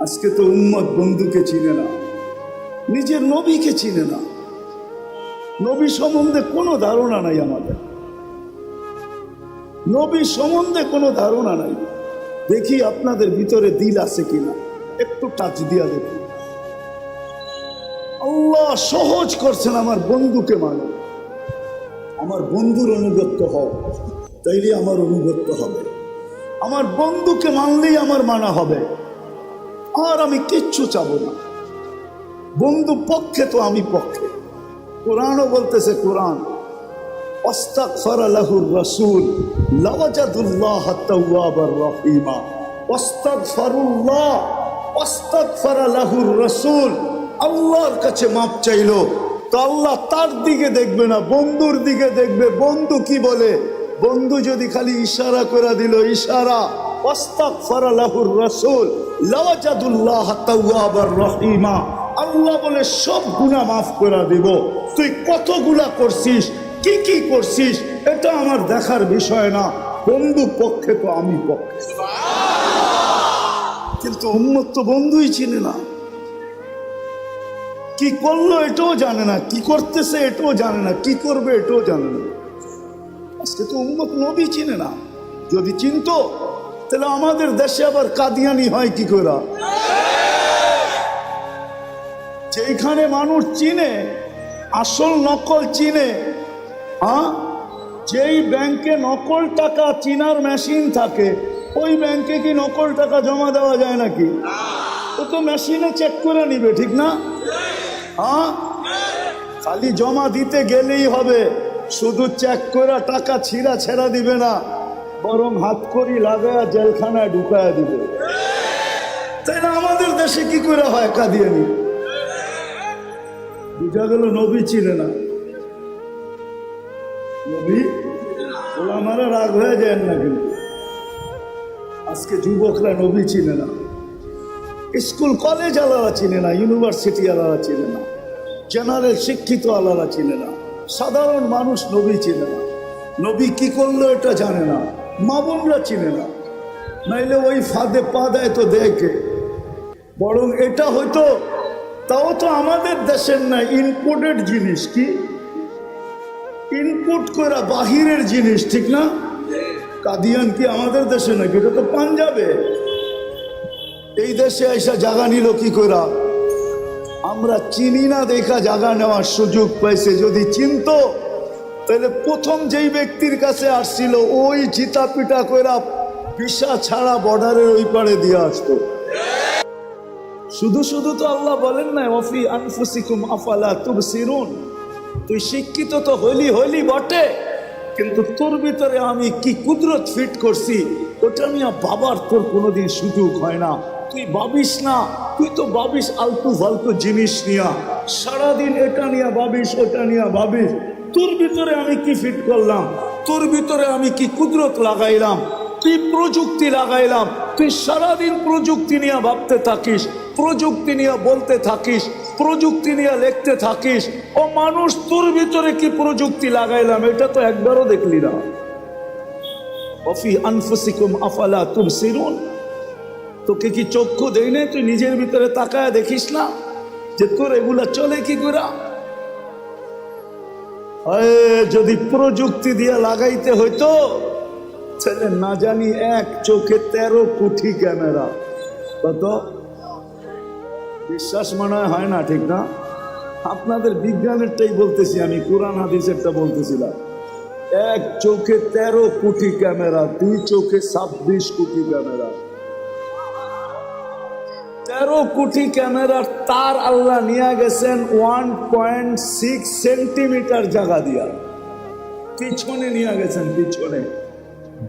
আজকে তো উম্মত বন্ধুকে চিনে না, নিজের নবীকে চিনে না। নবী সম্বন্ধে কোনো ধারণা নাই আমাদের, নবী সম্বন্ধে কোনো ধারণা নাই। দেখি আপনাদের ভিতরে দিল আছে কিনা, একটু টাচ দিয়া দেখুন। আল্লাহ সহজ করছেন, আমার বন্ধুকে মানে, আমার বন্ধুর অনুগত্য হও, তাইলে আমার অনুগত্য হবে। আমার বন্ধুকে মানলেই আমার মানা হবে, আর আমি কিচ্ছু চাবো না। বন্ধু পক্ষে তো আমি পক্ষে। কোরআনও বলতেছে, কোরআন আস্তাগফারা লাহুর রাসূল লাওয়াজাদুল্লাহ তাওয়াবার রহিমা। আস্তাগফারুল্লাহ আস্তাগফারা লাহুর রাসূল, আল্লাহর কাছে মাপ চাইলো তো আল্লাহ তার দিকে দেখবে না, বন্ধুর দিকে দেখবে। বন্ধু কি বলে? বন্ধু যদি খালি ইশারা করে দিল, ইশারা, আস্তাগফারা লাহুর রাসূল লাওয়াজাদুল্লাহ তাওয়াবার রহিমা, আল্লাহ বলে সব গুনাহ মাফ করে দিব। তুই কত গুনাহ করছিস, কি কি করছিস, এটা আমার দেখার বিষয় না। বন্ধু পক্ষে তো আমি পক্ষে। কিন্তু উম্মত তো বন্ধুই চিনে না, কি করলো এটাও জানে না, কি করতেছে এটাও জানে না, কি করবে এটাও জানে না। আজকে তো উম্মত নবী চিনে না। যদি চিনতো তাহলে আমাদের দেশে আবার কাদিয়ানি হয় কি করে? যেখানে মানুষ চিনে, আসল নকল চিনে, যেই ব্যাংকে নকল টাকা চিনার মেশিন থাকে, ওই ব্যাংকে কি নকল টাকা জমা দেওয়া যায় নাকি? ও তো মেশিনে চেক করে নিবে, ঠিক না? খালি জমা দিতে গেলেই হবে, শুধু চেক করে টাকা ছিঁড়া ছেড়া দিবে না, বরং হাত করি লাগায়া জেলখানায় ঢুকায়া দিবে। তাই না? আমাদের দেশে কি করে হয় কাদিয়ানি? বুঝা গেল নবী চিনে না। নবী ওলামারা রাগ হয়ে যায় না, কিন্তু আজকে যুবকরা নবী চিনে না, স্কুল কলেজ আলাদা চিনে না, ইউনিভার্সিটি আলাদা চিনে না, জেনারেল শিক্ষিত আলাদা চিনে না, সাধারণ মানুষ নবী চিনে না। নবী কি করলো এটা জানে না, মা বোনরা চিনে না, নাইলে ওই ফাঁদে পা দেয় তো দেখে। বরং এটা হয়তো, তাও তো আমাদের দেশের না, ইনপুটেড জিনিস। কি ইনপুট করা বাহিরের জিনিস, ঠিক না? কাদিয়ান কি আমাদের দেশে নাকি? এটা তো পাঞ্জাবে। এই দেশে এসে জায়গা নিল কি করে? আমরা চিনি না দেখা জায়গা নেওয়ার সুযোগ পাইছে। যদি চিনতো তাহলে প্রথম যেই ব্যক্তির কাছে আসছিল ওই চিতা পিটা কইরা ভিসা ছাড়া বর্ডারের ওই পারে দিয়ে আসতো। শুধু শুধু তো আল্লাহ বলেন না, ওয়াফি আনফুসিকুম আফালা তুবসিরুন। তুই শিক্ষিত তো হইলি বটে, কিন্তু তোর ভিতরে আমি কি কুদরত ফিট করছি ওটা নিয়ে বাবার তোর কোনোদিন সুযোগ হয় না। তুই ভাবিস না, তুই তো ভাবিস আলতু ফালতু জিনিস নিয়া, সারাদিন এটা নিয়ে ভাবিস, ওটা নিয়ে ভাবিস। তোর ভিতরে আমি কি ফিট করলাম, তোর ভিতরে আমি কি কুদরত লাগাইলাম, কি প্রযুক্তি লাগাইলাম। তুই সারাদিন প্রযুক্তি নিয়ে ভাবতে থাকিস, প্রযুক্তি নিয়ে বলতে থাকিস, প্রযুক্তি নিয়ে লিখতে থাকিস। ও মানুষ, তোর ভিতরে কি প্রযুক্তি লাগাইলাম এটা তো একবারও দেখলি না। ওয়াফি আনফুসিকুম আফালা তুবসিরুন। তোকে কি চক্ষু দেই না? তুই নিজের ভিতরে তাকায় দেখিস না যে তোর এগুলা চলে কি করে? যদি প্রযুক্তি দিয়ে লাগাইতে হইতো তাহলে না জানি এক চোখে 13 কোটি ক্যামেরা। কত বিশ্বাস মনে হয় না, ঠিক না? আপনাদের বিজ্ঞানেরটাই বলতেছি আমি, কোরআন হাদিসেরটা বলতেছিলাম। এক চোখে 13 কোটি ক্যামেরা, 2 চোখে 26 কোটি ক্যামেরা। 13 কোটি ক্যামেরার তার আল্লাহ নিয়ে গেছেন 1.6 সেন্টিমিটার জায়গা দিয়া, পিছনে নিয়ে গেছেন। পিছনে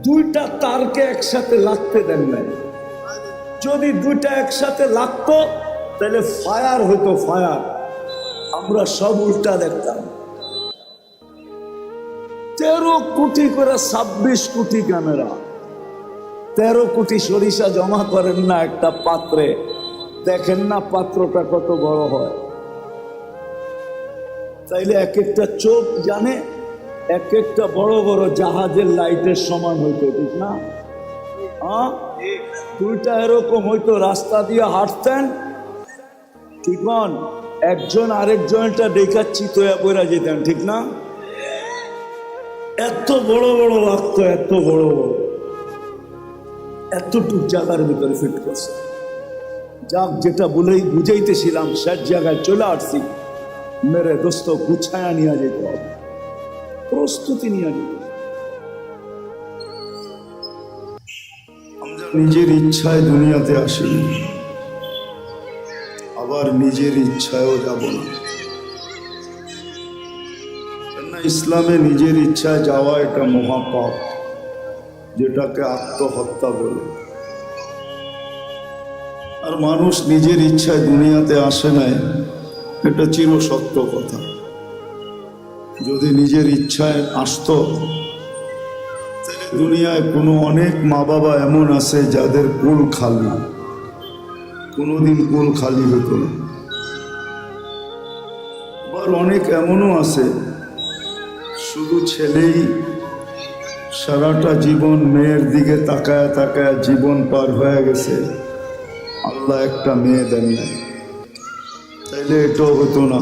2টা তারকে একসাথে লাগতে দেন নাই। যদি 2টা একসাথে লাগতো তাহলে ফায়ার হতো, ফায়ার। আমরা সব উল্টা দেখতাম। 13 কোটি করে 26 কোটি ক্যামেরা। 13 কোটি সরিষা জমা করেন না একটা পাত্রে, দেখেন না পাত্রটা কত বড় হয়। তাইলে এক একটা চোখ জানে এক একটা বড় বড় জাহাজের লাইটের সমান হইতো, ঠিক না? দুইটা এরকম হয়তো রাস্তা দিয়ে হাঁটতেন, ঠিক না? একজন আরেকজনটা দেখাচ্ছি তো পড়া যেতেন, ঠিক না? এত বড় বড় লাগতো, এত বড় বড়, এতটুক জায়গার ভিতরে ফিট করছে। যাক, যেটা বলেই বুঝাইতেছিলাম শেষ জায়গায় চলে আসছি। মেরে দোস্ত, গুছায়া নিয়ে যেতে হবে, প্রস্তুতি নিয়ে যেতে হবে। আমরা নিজের ইচ্ছায় দুনিয়াতে আসিনি, আবার নিজের ইচ্ছায়ও যাব না। ইসলামে নিজের ইচ্ছায় যাওয়া এটা মহাপাপ, যেটাকে আত্মহত্যা বলে। আর মানুষ নিজের ইচ্ছায় দুনিয়াতে আসে নাই, এটা চির সত্য কথা। যদি নিজের ইচ্ছায় আসতো, তাহলে দুনিয়ায় কোনো অনেক মা বাবা এমন আছে যাদের কোল খালি, কোনোদিন কোল খালি হতো না। আবার অনেক এমনও আছে শুধু ছেলেই সারাটা জীবন মেয়ের দিকে তাকায় তাকায় জীবন পার হয়ে গেছে, আল্লাহ একটা মেয়ে দেন নাই, তাইলে এটাও হতো না।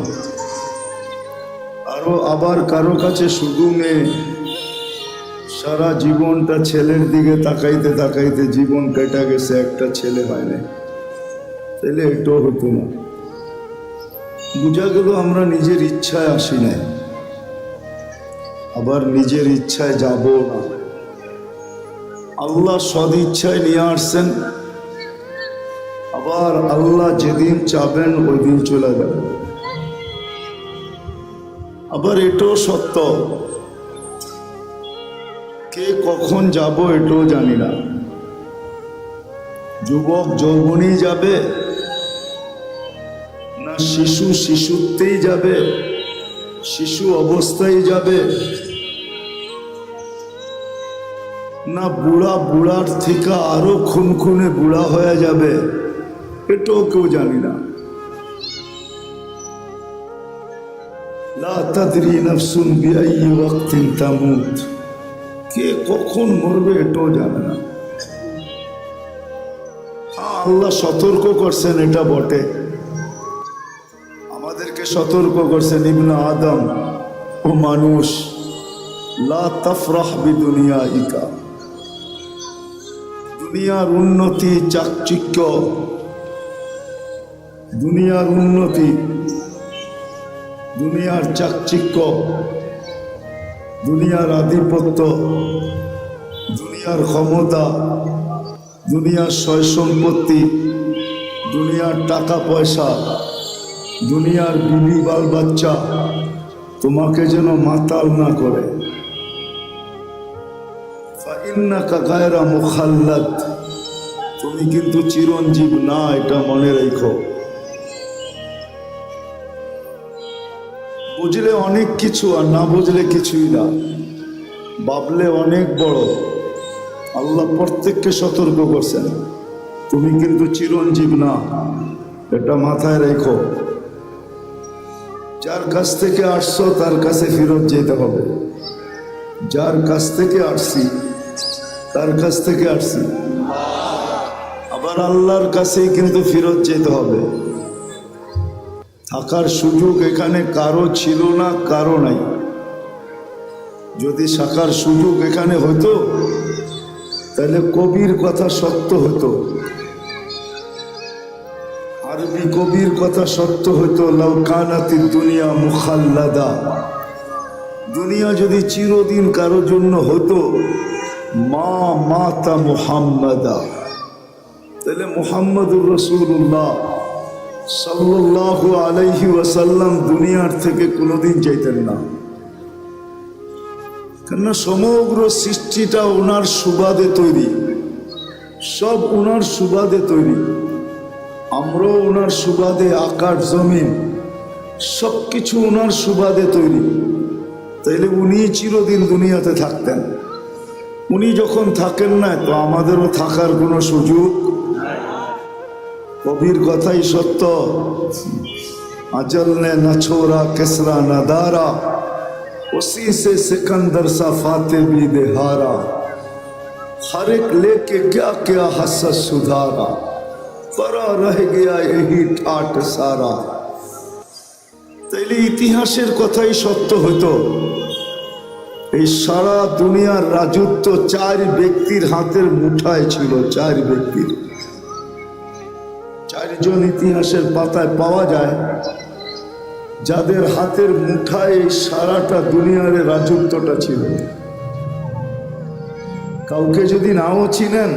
আরো আবার কারো কাছে শুধু মেয়ে, সারা জীবনটা ছেলের দিকে তাকাইতে তাকাইতে জীবন কেটে গেছে, একটা ছেলে হয় নাই, তাইলে এটাও হতো না। বুঝা গেল আমরা নিজের ইচ্ছায় আসি নাই, আবার নিজের ইচ্ছায় যাব না। আল্লাহ সদ ইচ্ছায় নিয়ে আসছেন, আবার আল্লাহ যেদিন চাবেন ওই দিন চলে যাবেন। আবার এটাও সত্য, কে কখন যাব এটাও জানি না। যুবক যৌবনই যাবে, না শিশু শিশুত্বেই যাবে, শিশু অবস্থায় যাবে, না বুড়া বুড়ার থেকে আরো খুনখুনে বুড়া হয়ে যাবে, এটাও কেউ জানি না। লা তাদরি নাফসুন বিআইয়ি ওয়াক্তিন তামুত, কে কখন মরবে এটাও জানে না। আল্লাহ সতর্ক করছেন, এটা বটে, আমাদেরকে সতর্ক করছেন, ইবনে আদম, ও মানুষ, লা তাফরাহ বিদুনিয়াইকা, দুনিয়ার উন্নতি চাকচিক্য, দুনিয়ার উন্নতি, দুনিয়ার চাকচিক্য, দুনিয়ার আধিপত্য, দুনিয়ার ক্ষমতা, দুনিয়ার সয় সম্পত্তি, দুনিয়ার টাকা পয়সা, দুনিয়ার বিবি বাল বাচ্চা তোমাকে যেন মাতাল না করে। ফাইন্নাকা গায়রা মুখাল্লাদ, তুমি কিন্তু চিরঞ্জীব না, এটা মনে রেখো। বুঝলে অনেক কিছু, আর না বুঝলে কিছুই না, ভাবলে অনেক বড়। আল্লাহ প্রত্যেককে সতর্ক করছেন, তুমি কিন্তু চিরঞ্জীব না, এটা মাথায় রেখো। যার কাছ থেকে আসছো তার কাছে ফেরত যেতে হবে, যার কাছ থেকে আসছি তার কাছ থেকে আসছি, আবার আল্লাহর কাছেই কিন্তু ফেরত যেতে হবে। থাকার সুযোগ এখানে কারো ছিল না, কারো নাই। যদি থাকার সুযোগ এখানে হতো তাহলে কবির কথা সত্য হতো, আরবি কবির কথা সত্য হতো, লাউ কানাতিদ দুনিয়া মুখাল্লাদা, দুনিয়া যদি চিরদিন কারো জন্য হতো, মা মাতা মুহাম্মাদা, তাহলে মুহাম্মদুর রাসূলুল্লাহ সাল্লাল্লাহু আলাইহি ওয়াসাল্লাম দুনিয়ার থেকে কোনোদিন যাইতেন না। কেননা সমগ্র সৃষ্টিটা ওনার সুবাদে তৈরি, সব ওনার সুবাদে তৈরি, আমরাও ওনার সুবাদে, আকাশ জমিন সব কিছু ওনার সুবাদে তৈরি। তাইলে উনি চিরদিন দুনিয়াতে থাকতেন, উনি যখন থাকেন না তো আমাদেরও থাকার কোনো সুযোগ। কবির কথাই সত্য, আজল নে না ছোরা কেসরা না দারা, उसी से सिकंदर सा फाते भी देहारा, हर एक लेके क्या क्या हसस सुधारा, परा रह गया यही ठाट सारा। তাইলে ইতিহাসের কথাই সত্য হতো, এই সারা দুনিয়ার রাজত্ব 4 ব্যক্তির হাতের মুঠায় ছিল। 4 ব্যক্তির, 4 জন ইতিহাসের পাতায় পাওয়া যায় যাদের হাতের মুঠায় এই সারাটা দুনিয়ার রাজত্বটা ছিল। কাউকে যদি নাও চিনেন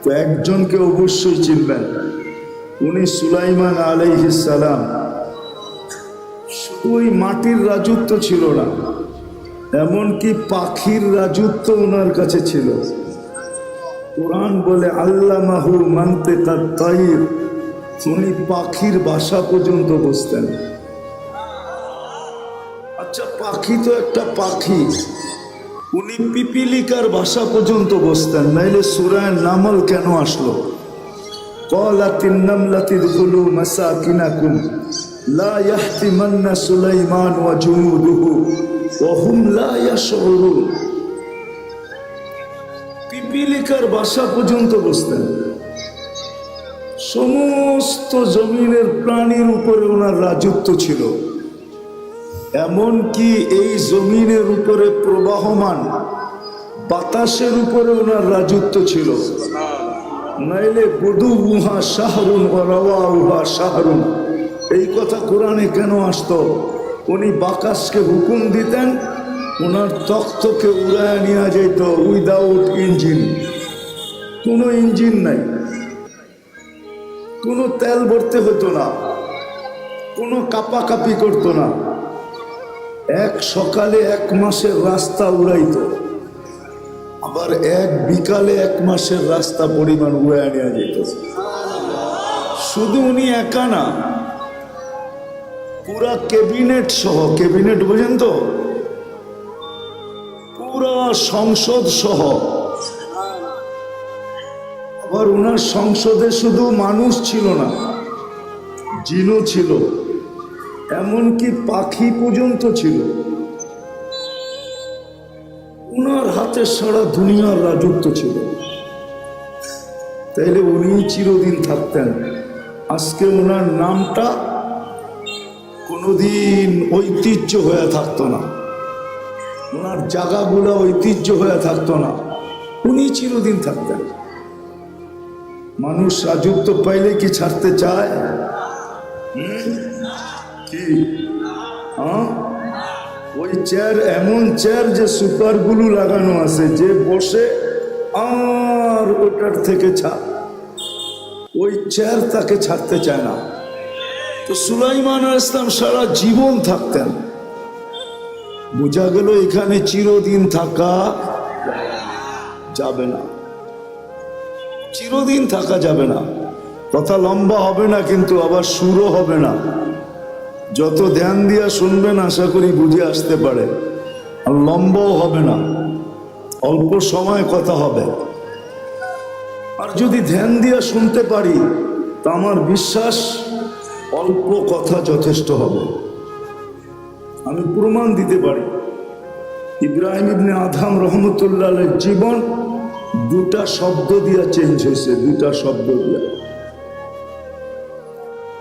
তো একজনকে অবশ্যই চিনবেন, উনি সুলাইমান আলাইহিস সালাম। শুধু ওই মাটির রাজত্ব ছিল না, এমনকি পাখির রাজত্ব ওনার কাছে ছিল। কোরআন বলে আল্লামাহু মানতিকাত তাইর, উনি পাখির ভাষা পর্যন্ত বুঝতেন। আচ্ছা, পাখি তো একটা পাখি, উনি পিপিলিকার ভাষা পর্যন্ত বুঝতেন, নাইলে সূরা নামল কেন আসলো? ক্বালাতিন নামলাতু দুখুলু মাসাকিনাকুম লা ইয়াহতিমান্না সুলাইমান ওয়া জুনুদুহু ওয়া হুম লা ইয়াশউরুন। পিপিলিকার ভাষা পর্যন্ত বুঝতেন। সমস্ত জমিনের প্রাণীর উপরে ওনার রাজত্ব ছিল। এমনকি এই জমিনের উপরে প্রবাহমান বাতাসের উপরে ওনার রাজত্ব ছিল। নাইলে গুদুহা শাহরুন ওয়া রাওয়াউহা শাহরুন, এই কথা কোরআনে কেন আসতো? উনি বাতাসকে হুকুম দিতেন, ওনার তখ্তকে উড়ায় নিয়ে যেত উইদাউট ইঞ্জিন। কোনো ইঞ্জিন নাই, কোনো তেল ভরতে হতো না, কোনো কাপাকাপি করতো না। এক সকালে 1 মাসের রাস্তা উড়াইত, আবার এক বিকালে 1 মাসের রাস্তা পরিমাণ উড়ায় নিয়ে যেত। শুধু উনি একা না, পুরা ক্যাবিনেট সহ, ক্যাবিনেট বুঝেন তো, পুরা সংসদ সহ। আবার ওনার সংসদে শুধু মানুষ ছিল না, জিনও ছিল, এমনকি পাখি পর্যন্ত ছিল। ওনার হাতে সারা দুনিয়ার রাজত্ব ছিল। তাইলে উনি চিরদিন থাকতেন। আজকে ওনার নামটা কোনোদিন ঐতিহ্য হয়ে থাকতো না, ওনার জায়গাগুলো ঐতিহ্য হয়ে থাকতো না, উনি চিরদিন থাকতেন। মানুষ রাজত্ব পাইলে কি ছাড়তে চায়? কি ওই চেয়ার, এমন চেয়ার যে সুপার গ্লু লাগানো আছে, যে বসে আর ওটার থেকে ছাড়, ওই চেয়ার তাকে ছাড়তে চায় না। তো সুলাইমান আলাইহিস সালাম সারা জীবন থাকতেন। বোঝা গেল এখানে চিরদিন থাকা যাবে না, চিরদিন থাকা যাবে না। কথা লম্বা হবে না, কিন্তু আবার সুরও হবে না। যত ধ্যান দিয়া শুনবেন আশা করি বুঝে আসতে পারে। আর লম্বাও হবে না, অল্প সময় কথা হবে। আর যদি ধ্যান দিয়া শুনতে পারি তা আমার বিশ্বাস অল্প কথা যথেষ্ট হবে। আমি প্রমাণ দিতে পারি। ইব্রাহিম ইবনে আদম রহমতুল্লাহ আলাইহির জীবন 2টা শব্দ দিয়া চেঞ্জ হয়েছে, 2টা শব্দ দিয়া।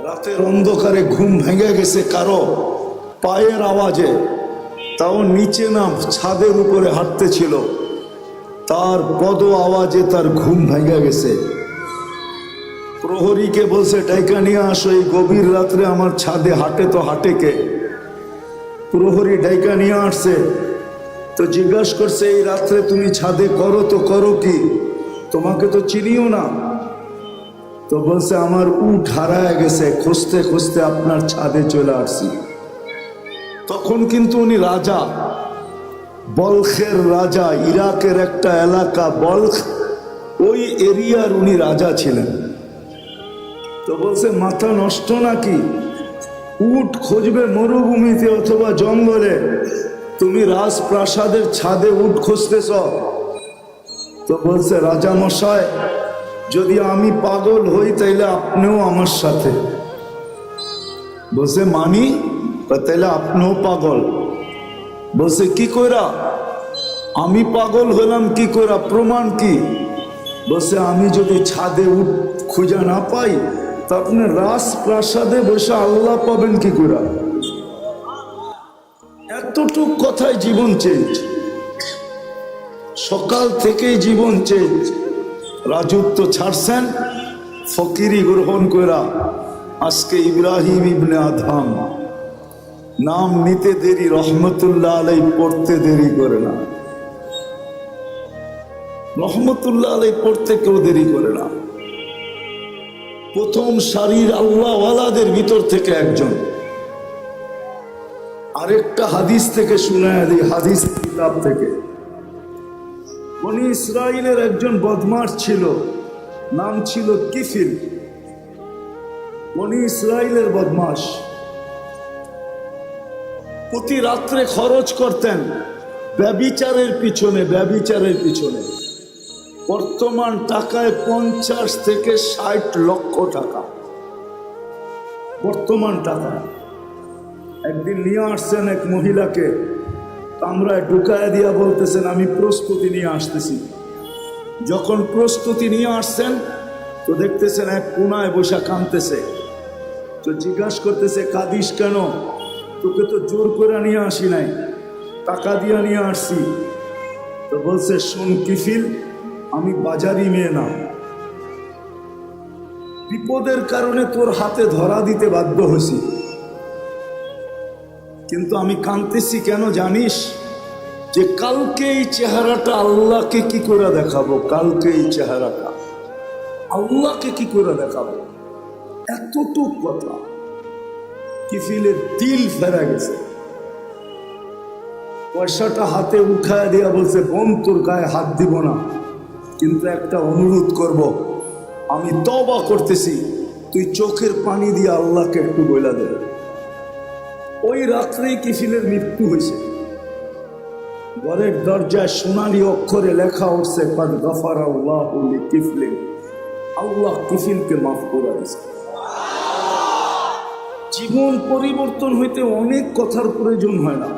রাতের অন্ধকারে ঘুম ভেঙে গেছে কারো পায়ের আওয়াজে, তাও নিচে না ছাদের উপরে হাঁটতেছিল, তার পদ আওয়াজে তার ঘুম ভেঙে গেছে। প্রহরীকে বলছে ডাইকা নিয়ে আসো, এই গভীর রাত্রে আমার ছাদে হাঁটে তো হাঁটে কে? প্রহরী ডাইকা নিয়ে আসছে, তো জিজ্ঞাসা করছে এই রাত্রে তুমি ছাদে করো তো করো কি, তোমাকে তো চিনিও না। তো বলছে আমার উট হারায় গেছে, খুঁজতে খুঁজতে আপনার ছাদে চলে আসছি। তখন কিন্তু উনি রাজা, বলখের রাজা, ইরাকের একটা এলাকা বলখ, ওই এরিয়ার উনি রাজা ছিলেন। তো বলছে মাথা নষ্ট নাকি, উট খুঁজবে মরুভূমিতে অথবা জঙ্গলে, তুমি রাজপ্রাসাদের ছাদে উট খুঁজতেছ? তো বলছে রাজা মশাই, যদি আমি পাগল হই তাইলে আপনিও আমার সাথে। বলছে মানি? তাইলে আপনিও পাগল। বলছে কি কইরা? আমি পাগল হলাম কি করে, প্রমাণ কি? বসে আমি যদি ছাদে খুঁজে না পাই তা আপনি রাজপ্রাসাদে বসে আল্লাহ পাবেন কি করে? এতটুক কথায় জীবন চেঞ্জ, সকাল থেকেই জীবন চেঞ্জ। রাজত্ব ছাড়ছেন, ফকিরি গ্রহণ করা। আজকে ইব্রাহিম ইবনে আদহাম নাম নিতে দেরি, রহমতুল্লাহ আলাই পড়তে দেরি করে না। রহমতুল্লাহ আলাই পড়তে কেউ দেরি করে না। প্রথম সারির আল্লাহওয়ালাদের ভিতর থেকে একজন। আরেকটা হাদিস থেকে শুনায় দিই, হাদিস কিতাব থেকে। বনি ইসরাইলের একজন বদমাশ ছিল, নাম ছিল কিফিল। বনি ইসরাইলের বদমাশ প্রতি রাত্রে খরচ করতেন ব্যভিচারের পিছনে, ব্যভিচারের পিছনে। বর্তমান টাকায় 50 থেকে 60 লক্ষ টাকা বর্তমান টাকায়। একদিন নিয়ে আসছেন এক মহিলাকে, কামরায় ঢুকায় দিয়া বলতেছেন আমি প্রস্তুতি নিয়ে আসতেছি। যখন প্রস্তুতি নিয়ে আসছেন তো দেখতেছেন এক কোনায় বসে কাঁদতেছে। তো জিজ্ঞাসা করতেছে কাঁদিস কেন? তোকে তো জোর করে নিয়ে আসি নাই, টাকা দিয়া নিয়ে আসছি। তো বলছে শোন কিফিল, আমি বাজারি মেয়ে না, বিপদের কারণে তোর হাতে ধরা দিতে বাধ্য হয়েছি, কিন্তু আমি কাঁদতেছি কেন জানিস? যে কালকে এই চেহারাটা আল্লাহকে কি করে দেখাবো, কালকে এই চেহারাটা আল্লাহকে কি করে দেখাবো। এতটুক কথা। কিফিলের দিল ফেরা গেছে। পয়সাটা হাতে উঠায় দিয়া বলছে বোন তোর গায়ে হাত দিব না, কিন্তু একটা অনুরোধ করব, আমি তওবা করতেছি, তুই চোখের পানি দিয়ে আল্লাহকে একটু বইলা দে। ওই রাত্রেই কিফিলের মৃত্যু হয়েছে। ঘরের দরজায় সোনালি অক্ষরে লেখা উঠছে কাদ গফারাল্লাহু লিকিফলিন, আল্লাহ কিফিলকে মাফ করে দিয়েছে। জীবন পরিবর্তন হইতে অনেক কথার প্রয়োজন হয় না,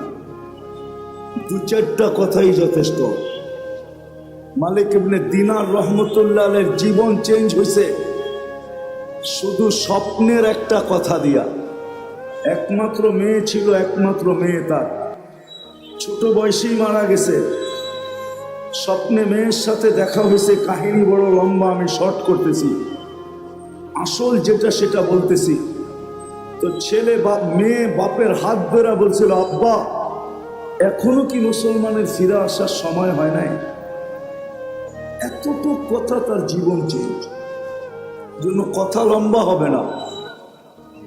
2-4টা কথাই যথেষ্ট। মালিক ইবনে দিনার রহমতুল্লাহ আলাইহির জীবন চেঞ্জ হয়েছে শুধু স্বপ্নের একটা কথা দিয়া। একমাত্র মেয়ে ছিল, একমাত্র মেয়ে তার ছোট বয়সেই মারা গেছে। স্বপ্নে মেয়ের সাথে দেখা হয়েছে, কাহিনী বড় লম্বা, আমি শর্ট করতেছি, আসল যেটা সেটা বলতেছি। তো ছেলে মেয়ে বাপের হাত ধরা বলছিল আব্বা এখনো কি মুসলমানের ফিরে আসার সময় হয় নাই? এতটুকু কথা তার জীবন চেঞ্জ। জন্য কথা লম্বা হবে না,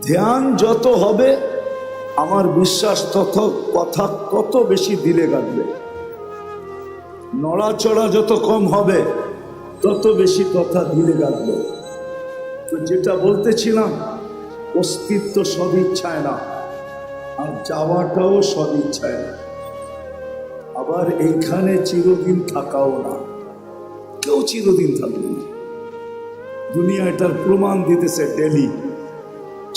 ধ্যান যত হবে আমার বিশ্বাস তত কথা তত বেশি দিলে গাঁথবে। নড়াচড়া যত কম হবে তত বেশি কথা দিলে গাঁথবে। তো যেটা বলতেছিলাম, অস্তিত্ব সদিচ্ছায় না, আর যাওয়াটাও সদিচ্ছায় না, আবার এইখানে চিরদিন থাকাও না। কেউ চিরদিন থাকবে না। দুনিয়া এটার প্রমাণ দিতেছে। ডেলি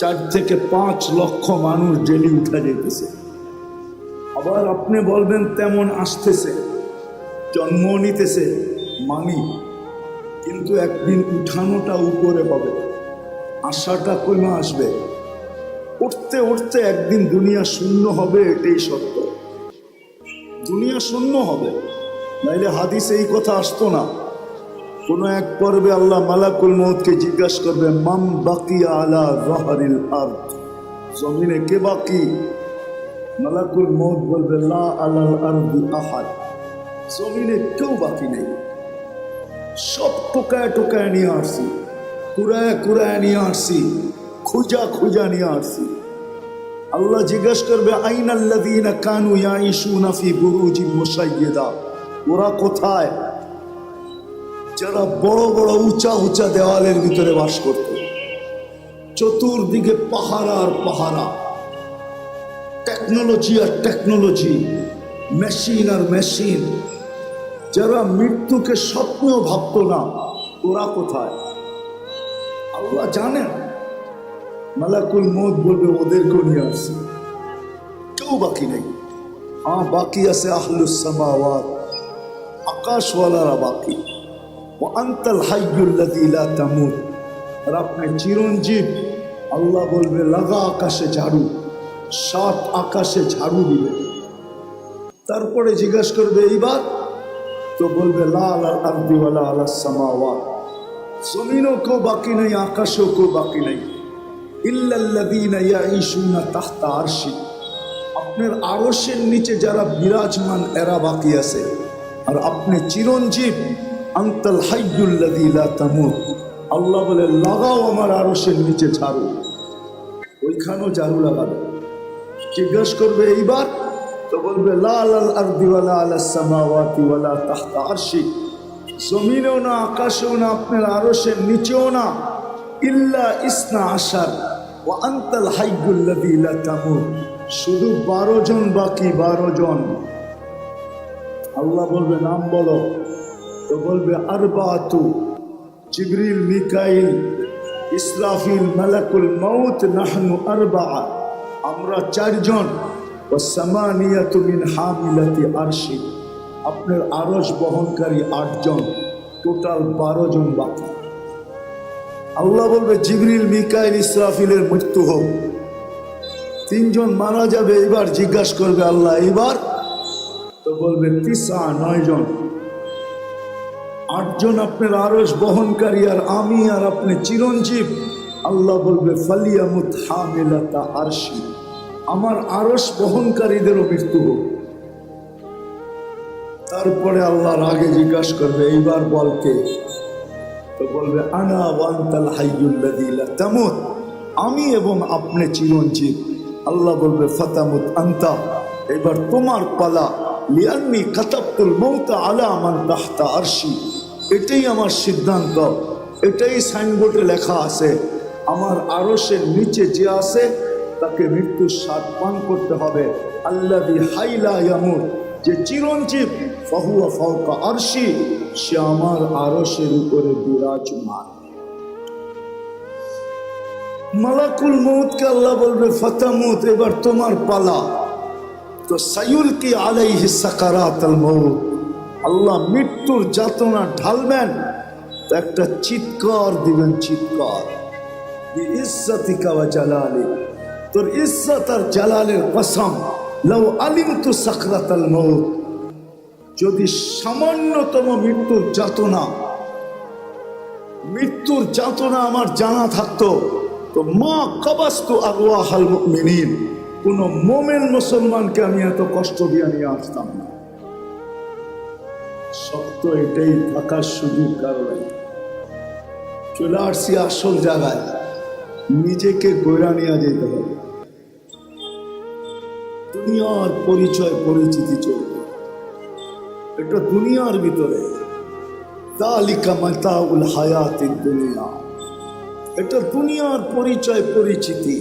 4 থেকে 5 লক্ষ মানুষ ডেলি উঠা যেতেছে। আবার আপনি বলবেন তেমন আসতেছে, জন্ম নিতেছে, মানি, কিন্তু একদিন উঠানোটা উপরে হবে, আশাটা কমে আসবে। উঠতে উঠতে একদিন দুনিয়া শূন্য হবে, এটাই সত্য। দুনিয়া শূন্য হবে, নাইলে হাদিসে এই কথা আসতো না। কোন এক পর্বে আল্লাহ মালাকুল মউতকে জিজ্ঞাসা করবে মাম বাকিয়া আলা যাহরিল আরদ, জমিনে কে বাকি? মালাকুল মউত বলবে লা আলাল আরদি আহাদ, জমিনে কেউ বাকি নেই। সব টোকায় টোকায় নিয়ে আসছি, কুড়ায় কুড়ায় নিয়ে আসছি, খুঁজা খুঁজা নিয়ে আসছি। আল্লাহ জিজ্ঞাসা করবে আইনাল্লাযীনা কানু ইয়াঈশুনা ফি বুরুজিন মুশাইয়্যিদা, ওরা কোথায়? যারা বড় বড় উঁচা উঁচা দেওয়ালের ভিতরে বাস করত, চতুর্দিকে পাহারা আর পাহারা, টেকনোলজি আর টেকনোলজি, মেশিন আর মেশিন। যারা মৃত্যুকে স্বপ্নেও ভাবত না, ওরা কোথায়? আল্লাহ জানেন। মালাকুল মউত বলবে ওদেরকেও নিয়ে আসছে, কেউ বাকি নেই। হ্যাঁ, বাকি আছে আহলুস সামাওয়াত, আকাশওয়ালারা বাকি। ওয়া আনতাল হাইয়ুল্লাযী লা তামুত, আর আপনি চিরঞ্জীব। আল্লাহ বলবে লাগা আকাশে ঝাড়ু, 7 আকাশে ঝাড়ু দিবে। তারপরে জিজ্ঞাসা করবে এইবার, তো বলবে লা আলাল আরদি ওয়ালা আলাস সামাওয়াত, জমিনও কেউ বাকি নেই, আকাশেও কেউ বাকি নেই। ইল্লাল্লাযীনা ইয়াঈশুনা তাহতা আরশি, আপনার আরশের নিচে যারা বিরাজমান এরা বাকি আছে। আর আপনি চিরঞ্জীব, আনতাল হাইয়ুল্লাযী লা তামুত। আল্লাহ বলে লাগাও আমার আরশের নিচে ঝাড়ু, ওইখানেও ঝাড়ু লাগাবে। জিজ্ঞাসা করবে এইবার, তো বলবে লা আলাল আরদি ওয়ালা আলাস সামাওয়াতি ওয়ালা তাহতা আরশি, জমিনেও না, আকাশেও না, আপনার আরশের নিচেও না। ইল্লা ইসনা আশার ওয়া আনতাল হাইয়ুল্লাযী লা তামুত, শুধু 12 জন বাকি, 12 জন। আল্লাহ বলবে নাম বলো, তো বলবে আরবাতু, জিবরিল, মিকাইল, ইসরাফিল, মালাকুল মউত, নাহনু আরবা, আমরা 4 জন। ওয়া সামানিয়াতু মিন হামিলাতি আরশি, আপনার আরশ বহনকারী 8 জন, টোটাল 12 জন বাকি। আল্লাহ বলবে জিবরিল, মিকাইল, ইসরাফিলের মৃত্যু হোক, 3 জন মারা যাবে। এবার জিজ্ঞাসা করবে আল্লাহ এইবার, তো বলবে 9 জন, 8 জন আপনার আরশ বহনকারী, আর আমি আর আপনি চিরঞ্জীব। আল্লাহ বলবে ফালিয়ামুত হামিলাতা আরশি, আমার আরশ বহনকারীদেরও মৃত্যু হোক। তারপরে আল্লাহর আগে জিজ্ঞাসা করবে এইবার বলকে, তো বলবে আনা ওয়া আনতাল হাইয়ুল্লাযী লা তামুত, আমি এবং আপনি চিরঞ্জীব। আল্লাহ বলবে ফাতামুত আনতা, এবার তোমার পালা। লিআন্নী কাতাবতুল মাউতা আলা মান তাহতা আরশি, এটাই আমার সিদ্ধান্ত, এটাই সাইনবোর্ডে লেখা আছে। আমার আরশের নিচে যে আছে তাকে মৃত্যুর স্বাদ পান করতে হবে। আল্লাযী হাইলা ইয়ামুত, যে চিরঞ্জীব, ফাহুয়া ফাওকা আরশি, সে আমার আরশের উপরে বিরাজমান। মালাকুল মউতকে আল্লাহ বলবে ফাতামুত, এবার তোমার পালা। তো সায়ুলকি আলাইহি সাকারাতুল মউত, আল্লাহ মৃত্যুর যাতনা ঢালবেন, তো একটা চিৎকার দিবেন, চিৎকার। বিইজ্জাতিকা ওয়া জালালি, তোর ইজ্জত আর জালালের কসম, লাউ আলিমতু সাকরাতাল মউত, যদি সামান্যতম মৃত্যুর যাতনা আমার জানা থাকতো, তো মা কাবাস্তু আরওয়াহাল মুমিনিন, কোন মোমেন মুসলমানকে আমি এত কষ্ট দিয়ে নিয়ে আসতাম না। সত্য এটাই, থাকার সুযোগ কারণে চলে আসছি আসল জায়গায়। নিজেকে গড়া নিয়ে যেতে হবে, দুনিয়ার পরিচয় পরিচিতি চলবে, এটা দুনিয়ার ভিতরে। যালিকা মাতাউল হায়াতিদ দুনিয়া, এটা দুনিয়ার পরিচয় পরিচিতি,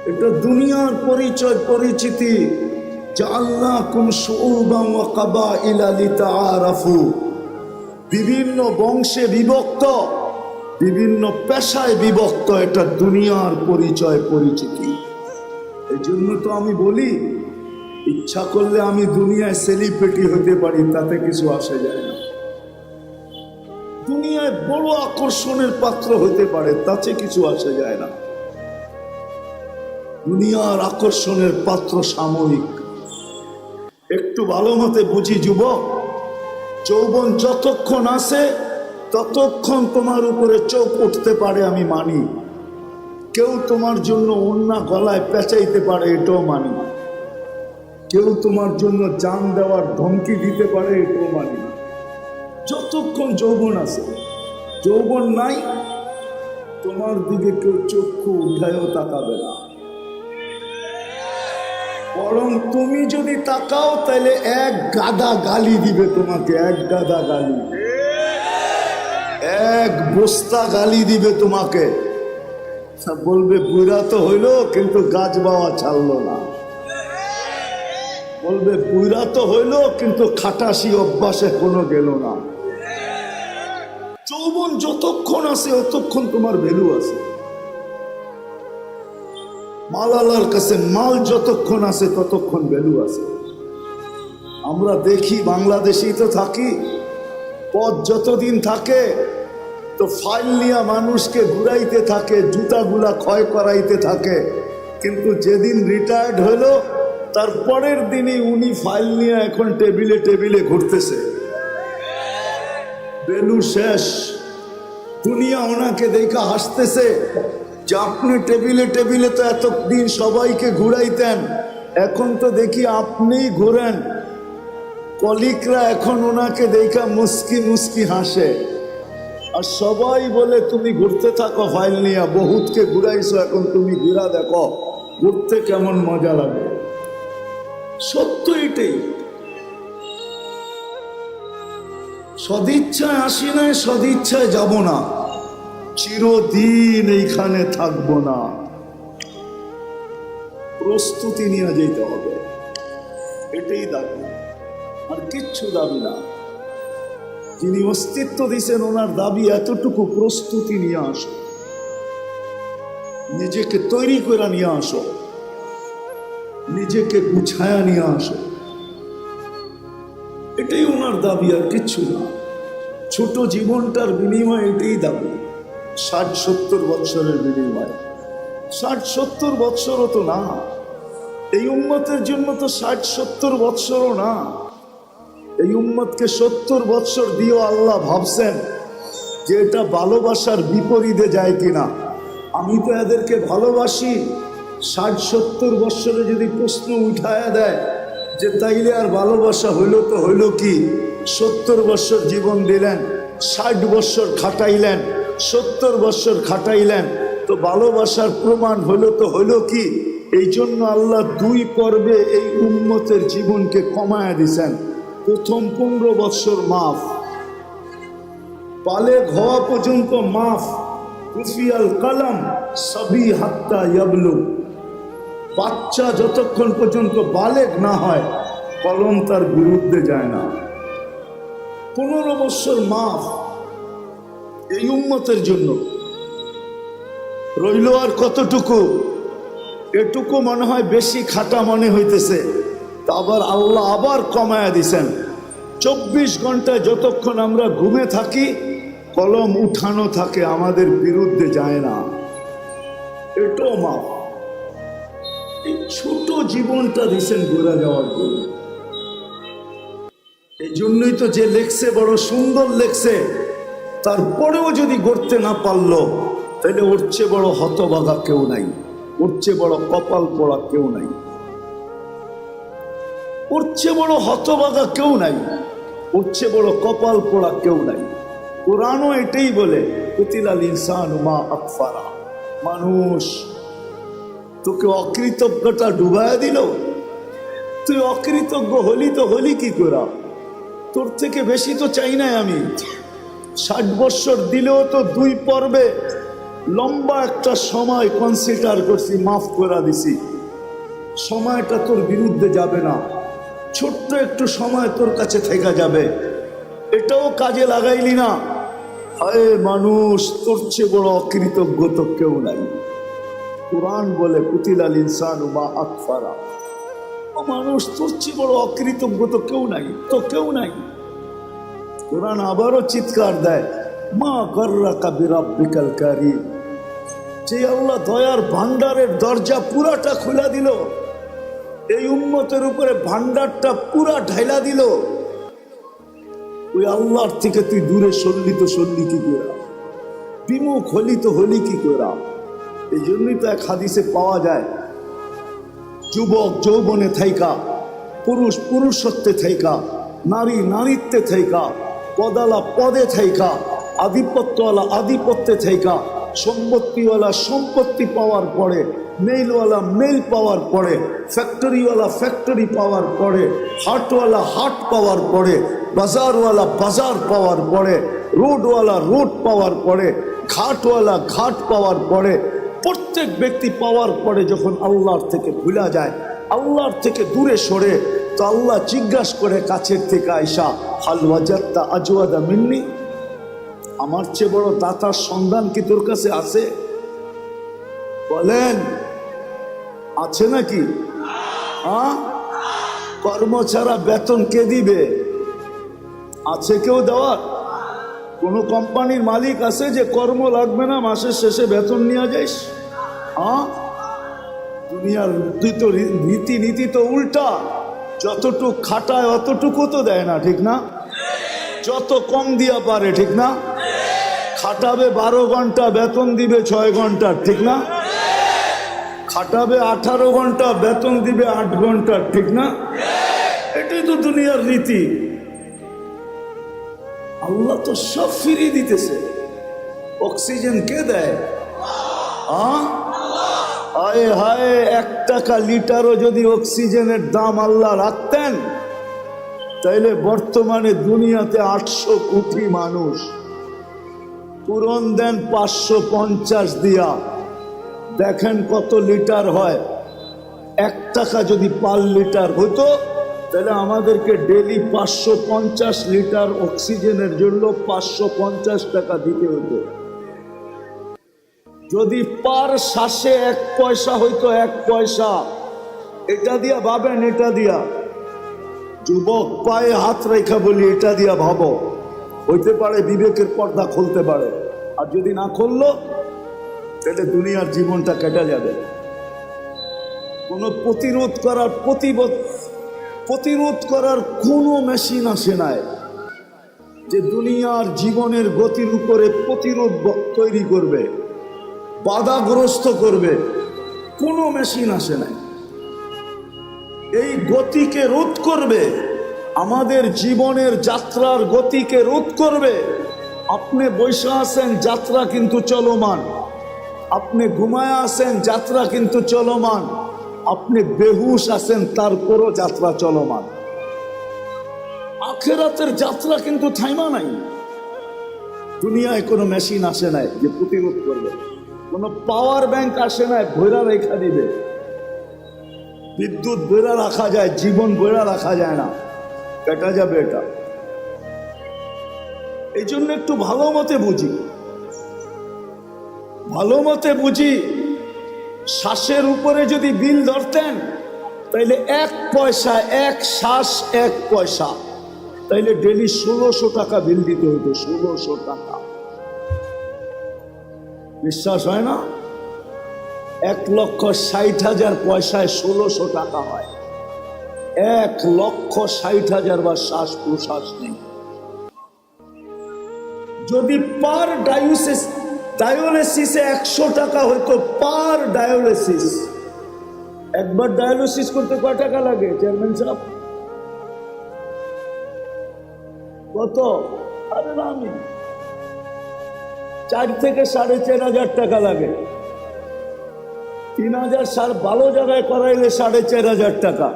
এটা দুনিয়ার পরিচয় পরিচিতি। জাআলনাকুম শুউবান ওয়া কাবাইলা লিতাআরাফু, বিভিন্ন বংশে বিভক্ত, বিভিন্ন পেশায় বিভক্ত, এটা দুনিয়ার পরিচয় পরিচিতি। এই জন্য তো আমি বলি, ইচ্ছা করলে আমি দুনিয়ায় সেলিব্রিটি হতে পারি, তাতে কিছু আসে যায় না। দুনিয়ায় বড় আকর্ষণের পাত্র হতে পারে, তাতে কিছু আসে যায় না। দুনিয়ার আকর্ষণের পাত্র সাময়িক। একটু ভালো মতে বুঝি যুবক, যৌবন যতক্ষণ আছে ততক্ষণ তোমার উপরে চোখ উঠতে পারে, আমি মানি। কেউ তোমার জন্য ওড়না গলায় পেঁচাইতে পারে, এটাও মানি। কেউ তোমার জন্য জান দেওয়ার ধমকি দিতে পারে, এটাও মানি। যতক্ষণ যৌবন আছে, যৌবন নাই, তোমার দিকে কেউ চক্ষু উঠায়ও তাকাবে না। বরং তুমি যদি তাকাও তাহলে 1 গাদা গালি দিবে তোমাকে, 1 গাদা গালি, 1 বস্তা গালি দিবে তোমাকে। বলবে বুড়া তো হইলো কিন্তু গাছ বাওয়া ছাড়লো না। বলবে বুড়া তো হইলো কিন্তু খাটাসি অভ্যাসে কোনো গেল না। যৌবন যতক্ষণ আছে ততক্ষণ তোমার ভ্যালু আছে। মাল আল্লাহর কাছে মাল যতক্ষণ আছে ততক্ষণ ভ্যালু আছে। আমরা দেখি বাংলাদেশেই তো থাকি, পথ যতদিন থাকে তো ফাইল নিয়ে মানুষকে ঘুরাইতে থাকে, জুতাগুলা ক্ষয় করাইতে থাকে, কিন্তু যেদিন রিটায়ার্ড হলো তার পরের দিনই উনি ফাইল নিয়ে এখন টেবিলে টেবিলে ঘুরতেছে। বেলু শেষ, দুনিয়া ওনাকে দেখা হাসতেছে যে আপনি টেবিলে টেবিলে তো এতদিন সবাইকে ঘুরাইতেন, এখন তো দেখি আপনিই ঘুরেন। কলিকরা এখন ওনাকে দেখা মুস্কি মুস্কি হাসে, আর সবাই বলে তুমি ঘুরতে থাকো ফাইল নিয়ে, বহুতকে ঘুরাইছো, এখন তুমি ঘুরা দেখো ঘুরতে কেমন মজা লাগে। সত্য এটাই। সদিচ্ছায় আসি নাই, সদিচ্ছায় যাব না, চিরদিন এইখানে থাকবো না। প্রস্তুতি নিয়ে যেতে হবে, এটাই দাবি, আর কিচ্ছু দাবি না। যিনি অস্তিত্ব দিয়েছেন ওনার দাবি এতটুকু, প্রস্তুতি নিয়ে আসো, নিজেকে তৈরি করে নিয়ে আসো, নিজেকে গুছায়া নিয়ে আসো, এটাই ওনার দাবি, আর কিচ্ছু না। ছোট জীবনটার বিনিময় এটাই দাবি, 60-70 বৎসরের বিনিময়। 60-70 বৎসরও তো না, এই উম্মতের জন্য তো 60-70 বৎসরও না। এই উম্মতকে 70 বৎসর দিয়েও আল্লাহ ভাবছেন যে এটা ভালোবাসার বিপরীতে যায় কিনা। আমি তো এদেরকে ভালোবাসি, 60-70 বৎসরে যদি প্রশ্ন উঠায়া দেয় যে তাইলে আর ভালোবাসা হইল তো হইল কি, 70 বৎসর জীবন দিলেন, 60 বৎসর খাটাইলেন, 70 বৎসর খাটাইলেন, তো ভালোবাসার প্রমাণ হইল তো হইল কি। এই জন্য আল্লাহ 2 পর্বে এই উম্মতের জীবনকে কমায়া দিছেন। প্রথম 15 বৎসর মাফ, বালেগ হওয়া পর্যন্ত মাফ, কুফিয়াল কলম সবই হাত্তা ইয়াবলু, বাচ্চা যতক্ষণ পর্যন্ত বালেগ না হয় কলম তার বিরুদ্ধে যায় না। 15 বৎসর মাফ এই উম্মতের জন্য। রইল আর কতটুকু, এটুকু মনে হয় বেশি খাটা মনে হইতেছে, তা আবার আল্লাহ আবার কমায়া দিছেন। 24 ঘন্টায় যতক্ষণ আমরা ঘুমে থাকি কলম উঠানো থাকে, আমাদের বিরুদ্ধে যায় না, এটাও মাপ। এই ছোট জীবনটা দিছেন ঘুরে যাওয়ার জন্য। এই জন্যই তো যে লেখছে বড় সুন্দর লেখছে, তারপরেও যদি গড়তে না পারলো তাহলে ওর চেয়ে বড় হতভাগা কেউ নাই, ওর চেয়ে বড় কপাল পোড়া কেউ নাই, ওর চেয়ে বড় হতভাগা কেউ নাই, ওর চেয়ে বড় কপাল পোড়া কেউ নাই। কোরআনও এটাই বলে, কুতিলাল ইনসানু মা আকফারা, মানুষ তোকে অকৃতজ্ঞতা ডুবায়া দিল, তুই অকৃতজ্ঞ হলি তো হলি কি করা, তোর থেকে বেশি তো চাই নাই আমি। 60 বৎসর দিলেও তো 2 পর্বে লম্বা একটা সময় কনসিডার করছি, মাফ করে দিছি, সময়টা তোর বিরুদ্ধে যাবে না, ছোট্ট একটু সময় তোর কাছে থেকে যাবে, এটাও কাজে লাগাইলি না। হায় মানুষ, তোর চেয়ে বড় অকৃতজ্ঞ তো কেউ নাই। কুরআন বলে কুতিলাল ইনসানু মা আকফারা, ও মানুষ তোর চেয়ে বড় অকৃতজ্ঞ তো কেউ নাই, তো কেউ নাই। কুরআন আবারও চিৎকার দেয়, মা গর্রাকা বিরাব্বিকাল কারীম, যে আল্লাহ দয়ার ভান্ডারের দরজা পুরাটা খোলা দিল, এই উম্মতের উপরে ভান্ডারটা পুরা ঢাইলা দিল, ওই আল্লাহর থেকে তুই দূরে সরলি তো সরলি কি করে, বিমুখ হলি তো হলি কি করে। এই জন্যই তো এক হাদিসে পাওয়া যায়, যুবক যৌবনে থাইকা, পুরুষ পুরুষত্বে থাইকা, নারী নারীত্বে থাইকা, পদালা পদে থাইকা, আধিপত্যওয়ালা আধিপত্যে থাইকা, সম্পত্তিওয়ালা সম্পত্তি পাওয়ার পরে, মেইলওয়ালা মেইল পাওয়ার পরে, ফ্যাক্টরিওয়ালা ফ্যাক্টরি পাওয়ার পরে, হাটওয়ালা হাট পাওয়ার পরে, বাজারওয়ালা বাজার পাওয়ার পরে, রোডওয়ালা রোড পাওয়ার পরে, ঘাটওয়ালা ঘাট পাওয়ার পরে, প্রত্যেক ব্যক্তি পাওয়ার পরে যখন আল্লাহর থেকে ভুলা যায়, আল্লাহর থেকে দূরে সরে, তো আল্লাহ জিজ্ঞাসা করে কাছের থেকে আয়সা, হাল ওয়াজাদতা আজওয়াদা মিন্নি, আমার চেয়ে বড় দাতার সন্ধান কি তোর কাছে আছে? বলেন আছে নাকি? কর্ম ছাড়া বেতন কে দিবে? আছে কেউ দেওয়ার? কোন কোম্পানির মালিক আছে যে কর্ম লাগবে না, মাসের শেষে বেতন নিয়ে যাইস? দুনিয়ার রীতিনীতি তো উল্টা। যতটুক খাটায় অতটুকু তো দেয় না, ঠিক না? যত কম দিয়া পারে, ঠিক না? খাটাবে 12 ঘন্টা, বেতন দিবে 6 ঘন্টার, ঠিক না? খাটাবে 18 ঘন্টা, বেতন দিবে 8 ঘন্টার, ঠিক না? এটাই তো দুনিয়ার রীতি। আল্লাহ তো সব ফিরিয়ে দিতেছে। অক্সিজেন কে দেয়? হায় হায়, 1 টাকা লিটারও যদি অক্সিজেনের দাম আল্লাহ রাখতেন, তাইলে বর্তমানে দুনিয়াতে 800 কোটি মানুষ। পূরণ দেন 550 দিয়া, দেখেন কত লিটার হয়। 1 টাকা যদি পার লিটার হতো, তাহলে আমাদেরকে ডেলি 550 লিটার অক্সিজেনের জন্য 550 টাকা দিতে হতো। যদি পার শ্বাসে 1 পয়সা হইতো, 1 পয়সা, এটা দিয়া ভাবেন, এটা দিয়া যুবক পায়ে হাত রেখা বলি, এটা দিয়া ভাবো, হইতে পারে বিবেকের পর্দা খুলতে পারে। আর যদি না খুললো, তাহলে দুনিয়ার জীবনটা কেটে যাবে। কোনো প্রতিরোধ করার কোনো মেশিন আসে নাই যে দুনিয়ার জীবনের গতির উপরে প্রতিরোধ তৈরি করবে, বাধাগ্রস্ত করবে। কোনো মেশিন আসে নাই। এই গতিকে রোধ করবে, আমাদের জীবনের যাত্রার গতিকে রোধ করবে। আপনি বসে আছেন, যাত্রা কিন্তু চলমান। আপনি ঘুমায় আছেন, যাত্রা কিন্তু চলমান। আপনি বেহুশ আছেন, তারপরও যাত্রা চলমান। আখিরাতের যাত্রা কিন্তু থাইমা নাই। দুনিয়ায় কোনো মেশিন আসে নাই যে প্রতিরোধ করবে। কোনো পাওয়ার ব্যাংক আসে নাই ভৈরা রেখা দিবে। বিদ্যুৎ বইরা রাখা যায়, জীবন বইরা রাখা যায় না, কেটে যাবে এটা। এই জন্য একটু ভালো মতে বুঝি। শ্বাসের উপরে যদি বিল ধরতেন, তাইলে 1 পয়সা, 1 শ্বাস 1 পয়সা, তাইলে ডেলি 1600 টাকা বিল দিতে হতো। 1600 টাকা। বিশ্বাস হয় না? 1,60,000 পয়সায় 1600 টাকা হয়। 1,60,000 বা শ্বাস প্রশ্বাস নেই। যদি পার ডায়ালিসিসে 100 টাকা হইতো, পার ডায়ালিসিস। একবার ডায়ালিসিস করতে কয় টাকা লাগে চেয়ারম্যান সাহেব? কত? আরে আমি 4 থেকে 4,500 টাকা লাগে। 3,000 ভালো জায়গায় করাইলে 4,500 টাকা।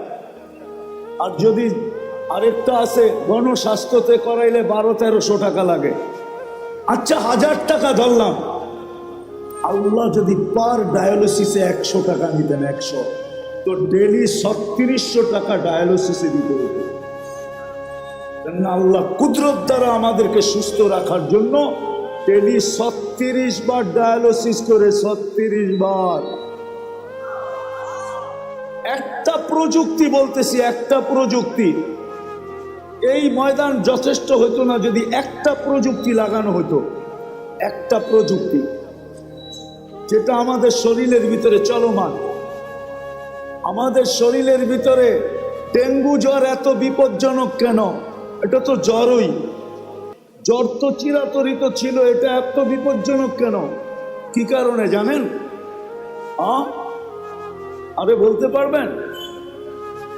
আর যদি আরেকটা আছে গণস্বাস্থ্যতে করাইলে 1200-1300 টাকা লাগে। আচ্ছা 1000 টাকা ধরলাম। আল্লাহ যদি পার ডায়ালিসিসে 100 টাকা নিতেন, 100, তো ডেলি 3600 টাকা ডায়ালিসিসে দিতে হতো। আল্লাহ কুদরত দ্বারা আমাদেরকে সুস্থ রাখার জন্য ডেলি 36 বার ডায়ালিসিস করে, 36 বার। একটা প্রযুক্তি বলতেছি, একটা প্রযুক্তি। এই ময়দান যথেষ্ট হইতো না যদি একটা প্রযুক্তি লাগানো হতো। একটা প্রযুক্তি যেটা আমাদের শরীরের ভিতরে চলমান। আমাদের শরীরের ভিতরে ডেঙ্গু জ্বর এত বিপজ্জনক কেন? এটা তো জ্বরই, জ্বর তো চিরাচরিত ছিল, এটা এত বিপজ্জনক কেন? কি কারণে জানেন? আরে বলতে পারবেন?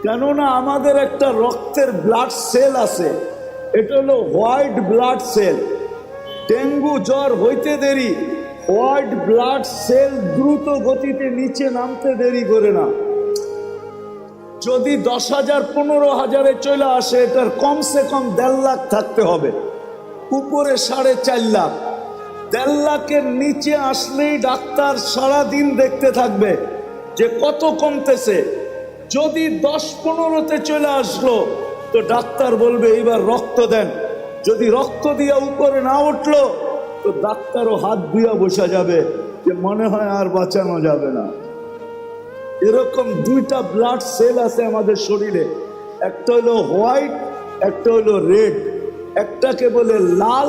কেননা আমাদের একটা রক্তের ব্লাড সেল আছে, এটা হলো হোয়াইট ব্লাড সেল। ডেঙ্গু জ্বর হইতে দেরি, হোয়াইট ব্লাড সেল দ্রুত গতিতে নিচে নামতে দেরি করে না। যদি 10,000 15,000-এ চলে আসে, এটার কমসে কম 1.5 লাখ থাকতে হবে, উপরে 4.5 লাখ। 1.5 লাখের নিচে আসলেই ডাক্তার সারাদিন দেখতে থাকবে যে কত কমতেছে। যদি 10-15-তে চলে আসলো, তো ডাক্তার বলবে এবার রক্ত দেন। যদি রক্ত দিয়ে উপরে না উঠলো, তো ডাক্তারও হাত ধুইয়া বসা যাবে যে মনে হয় আর বাঁচানো যাবে না। এরকম 2টা ব্লাড সেল আছে আমাদের শরীরে, একটা হলো হোয়াইট, একটা হলো রেড, একটাকে বলে লাল,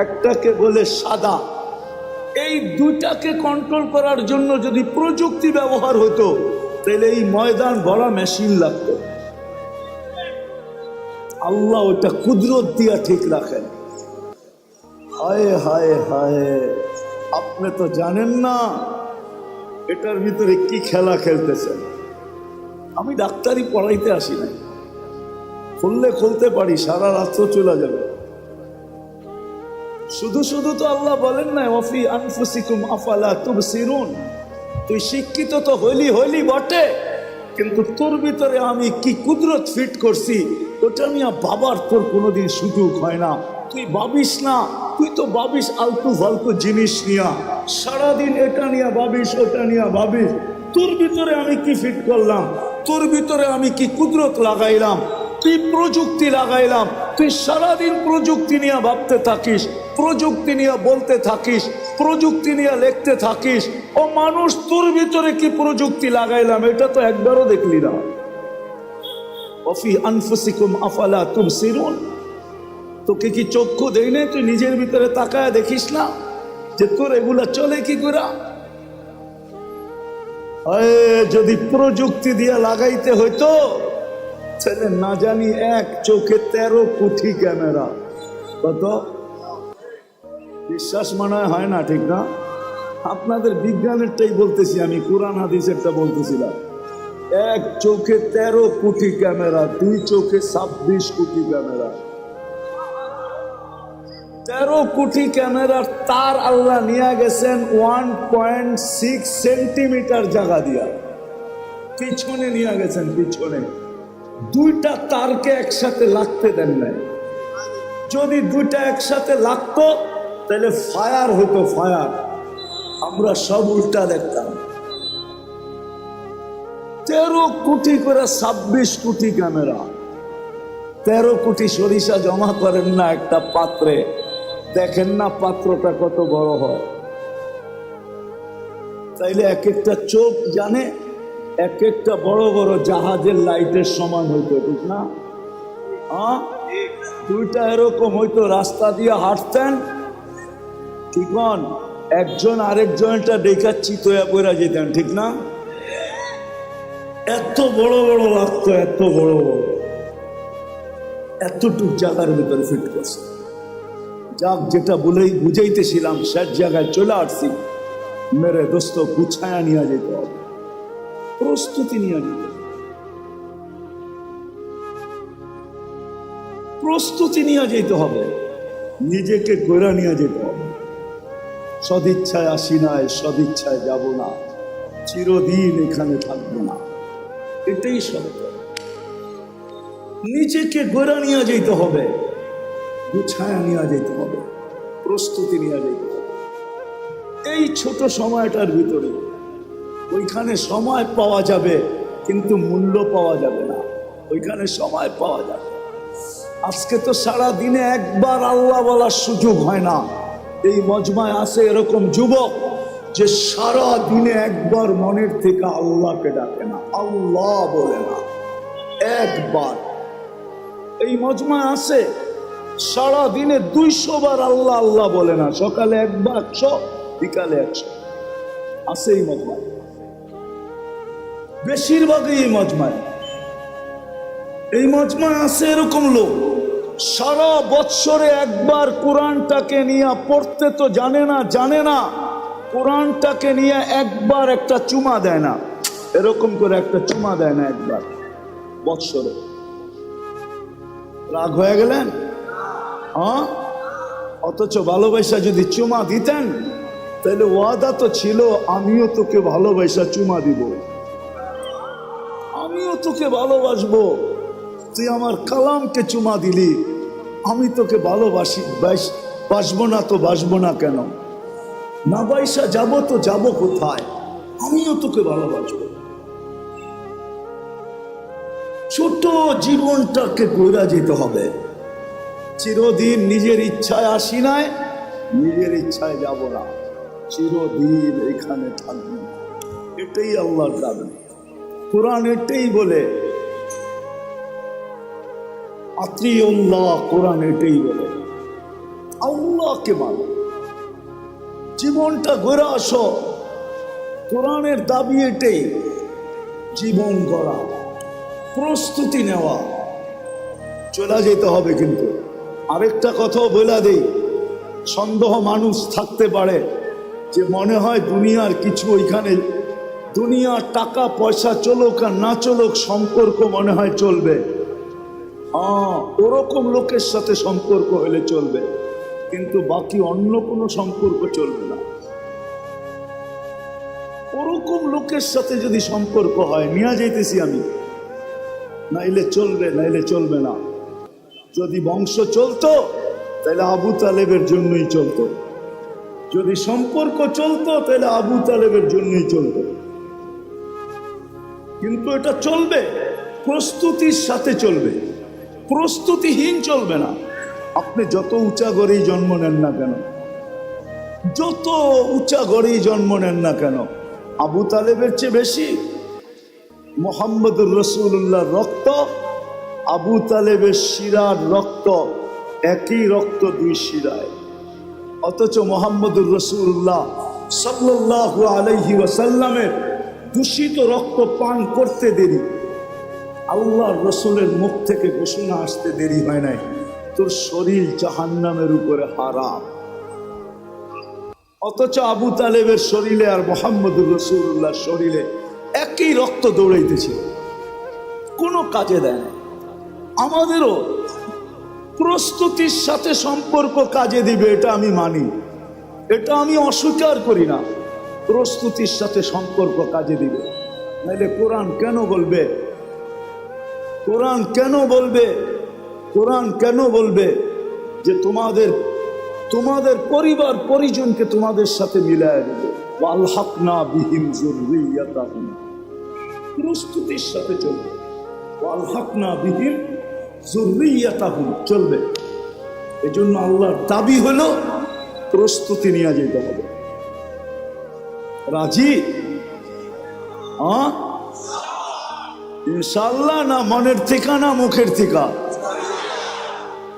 একটাকে বলে সাদা। এই দুইটাকে কন্ট্রোল করার জন্য যদি প্রযুক্তি ব্যবহার হতো তাহলে এই ময়দান ভরা মেশিন লাগতো। আল্লাহ ওটা কুদরত দিয়া ঠিক রাখেন। হায় হায় হায়, আপনি তো জানেন না এটার ভিতরে কি খেলা খেলতেছেন। আমি ডাক্তারি পড়াইতে আসি নাই, খুললে খুলতে পারি, সারা রাত্র চলে যাবে। শুধু শুধু তো আল্লাহ বলেন না ওয়াফি আনফুসিকুম আফালা তুবসিরুন। তুই শিক্ষিত তো হইলি বটে, কিন্তু তোর ভিতরে আমি কি কুদরত ফিট করছি ওটা নিয়ে বাবার তোর কোনোদিন সুযোগ হয় না। তুই ভাবিস না, তুই তো ভাবিস আলতু ফালতু জিনিস নিয়া, সারাদিন এটা নিয়ে ভাবিস ওটা নিয়ে ভাবিস। তোর ভিতরে আমি কি ফিট করলাম, তোর ভিতরে আমি কি কুদরত লাগাইলাম, তুই প্রযুক্তি লাগাইলাম। তুই সারাদিন প্রযুক্তি নিয়ে ভাবতে থাকিস, প্রযুক্তি নিয়ে বলতে থাকিস, প্রযুক্তি নিয়ে লিখতে থাকিস। ও মানুষ, তোর ভিতরে কি প্রযুক্তি লাগাইলাম এটা তো একবারও দেখলি না। ওয়াফি আনফুসিকুম আফালা তুবসিরুন। তোকে কি চক্ষু দেই না? তুই নিজের ভিতরে তাকায় দেখিস না যে তোর এগুলা চলে কি করে? যদি প্রযুক্তি দিয়ে লাগাইতে হইতো তাহলে না জানি এক চোখে 13 কোটি ক্যামেরা। কত বিশ্বাস মনে হয় না, ঠিক না? আপনাদের বিজ্ঞানেরটাই বলতেছি আমি, কোরআন হাদিসেরটা বলতেছিলাম। এক চোখে 13 কোটি ক্যামেরা, দুই চোখে 26 কোটি ক্যামেরা। 13 কোটি ক্যামেরার তার আল্লাহ নিয়ে গেছেন 1.6 সেন্টিমিটার জায়গা দিয়া, পিছনে নিয়ে গেছেন। পিছনে দুইটা তারকে একসাথে লাগতে দেন নাই। যদি দুইটা একসাথে লাগতো তাহলে ফায়ার হতো, ফায়ার। আমরা সব উল্টা দেখতাম। 13 কোটি করে 26 কোটি ক্যামেরা। 13 কোটি সরিষা জমা করেন না একটা পাত্রে, দেখেন না পাত্রটা কত বড় হয়। তাইলে এক একটা চোখ জানে এক একটা বড় বড় জাহাজের লাইটের সমান হইতো, ঠিক না? হ্যাঁ, দুইটা এরকম হইতো, রাস্তা দিয়ে হাঁটতেন, ঠিক না? একজন আরেকজনটা দেখা চিতয়া পড়া যেতেন, ঠিক না? এত বড় বড় লাগতো, এত বড় বড়, এতটুক জায়গার ভিতরে ফিট করছে। যাক, যেটা বলেই বুঝাইতেছিলাম শেষ জায়গায় চলে আসছি। মেরে দোস্ত, গুছায়া নিয়ে যেতে হবে, প্রস্তুতি নিয়ে যেতে হবে, প্রস্তুতি নিয়ে যেতে হবে, নিজেকে গোড়া নিয়ে যেতে হবে। সদিচ্ছায় আসি নাই, সদিচ্ছায় যাব না, চিরদিন এখানে থাকবো না, এটাই সত্য। নিজেকে গোড়া নিয়ে যেতে হবে, গুছায়া নিয়ে যেতে হবে, প্রস্তুতি নিয়ে যেতে হবে। এই ছোট সময়টার ভিতরে ওইখানে সময় পাওয়া যাবে কিন্তু মূল্য পাওয়া যাবে না। ওইখানে সময় পাওয়া যাবে। আজকে তো সারা দিনে একবার আল্লাহ বলার সুযোগ হয় না। এই মজমায় আছে এরকম যুবক যে সারা দিনে একবার মনের থেকে আল্লাহকে ডাকে না, আল্লাহ বলে না একবার। এই মজমায় আছে সারা দিনে 200 বার আল্লাহ আল্লাহ বলে না, সকালে একবার 100, বিকালে 100। আছে এই মজমায়, বেশিরভাগই এই মজমায়। এই মজমায় আছে এরকম লোক সারা বৎসরে একবার কোরআনটাকে নিয়ে পড়তে তো জানে না, কোরআনটাকে নিয়ে একবার একটা চুমা দেয় না, এরকম করে একটা চুমা দেয় না একবার বৎসরে। রাগ হয়ে গেলেন? হ্যাঁ, অথচ ভালোবাসা যদি চুমা দিতেন তাহলে ওয়াদা তো ছিল, আমিও তোকে ভালোবাসা চুমা দিব, আমিও তোকে ভালোবাসবো। তুই আমার কালামকে চুমা দিলি, আমি তোকে ভালোবাসি, বাসবো না তো বাসবো না কেন? না বাইসা যাবো তো যাবো কোথায়? আমিও তোকে ভালোবাসবো। ছোট জীবনটাকে গড়া যেতে হবে। চিরদিন নিজের ইচ্ছায় আসি নাই, নিজের ইচ্ছায় যাব না, চিরদিন এখানে থাকবো। এটাই আল্লাহর দাবি। কোরআন এটাই বলে, আতিউল্লাহ, কোরআন এটাই বলে, আল্লাহকে মানো, জীবনটা গড়ে আসো। কোরআনের দাবি এটাই, জীবন গড়া, প্রস্তুতি নেওয়া। চলে যেতে হবে। কিন্তু আরেকটা কথাও বলে দেই, সন্দেহ মানুষ থাকতে পারে যে মনে হয় দুনিয়ার কিছু ওইখানে, দুনিয়ার টাকা পয়সা চলুক আর না চলুক সম্পর্ক মনে হয় চলবে। ওরকম লোকের সাথে সম্পর্ক হলে চলবে, কিন্তু বাকি অন্য কোনো সম্পর্ক চলবে না। ওরকম লোকের সাথে যদি সম্পর্ক হয়, নিয়ে যাইতেছি আমি, নাইলে চলবে, নাইলে চলবে না। যদি বংশ চলতো তাহলে আবু তালেবের জন্যই চলতো, যদি সম্পর্ক চলতো তাহলে আবু তালেবের জন্যই চলতো। কিন্তু এটা চলবে, প্রস্তুতির সাথে চলবে, প্রস্তুতিহীন চলবে না। আপনি যত উঁচা গড়েই জন্ম নেন না কেন, যত উঁচা গড়েই জন্ম নেন না কেন, আবু তালেবের চেয়ে বেশি মুহাম্মদুর রাসূলুল্লাহর রক্ত, আবু তালেবের শিরার রক্ত, একই রক্ত দুই শিরায়। অথচ মুহাম্মদুর রাসূলুল্লাহ সাল্লাল্লাহু আলাইহি ওয়াসাল্লামের দূষিত রক্ত পান করতে দেরি, আল্লাহর রসুলের মুখ থেকে ঘোষণা আসতে দেরি হয় নাই, তোর শরীর জাহান্নামের উপরে হারাম। অথচ আবু তালেবের শরীরে আর মুহাম্মদুর রাসূলুল্লাহর শরীরে একই রক্ত দৌড়াইতেছে, কোনো কাজে দেয় না। আমাদেরও প্রস্তুতির সাথে সম্পর্ক কাজে দিবে, এটা আমি মানি, এটা আমি অস্বীকার করি না। প্রস্তুতির সাথে সম্পর্ক কাজে দিবে, নাইলে কোরআন কেন বলবে, কোরআন কেন বলবে, কোরআন কেন বলবে যে তোমাদের পরিবার পরিজনকে তোমাদের সাথে মিলায় দেবে, ওয়ালহাকনা বিহিম যুররিয়াতাহুম, প্রস্তুতির সাথে চলবে, ওয়ালহাকনা বিহিম যুররিয়াতাহুম চলবে। এজন্য আল্লাহর দাবি হলো প্রস্তুতি নিয়ে যেতে হবে। রাজি? ইনশাআল্লাহ না মনের থেকে না মুখের থেকে?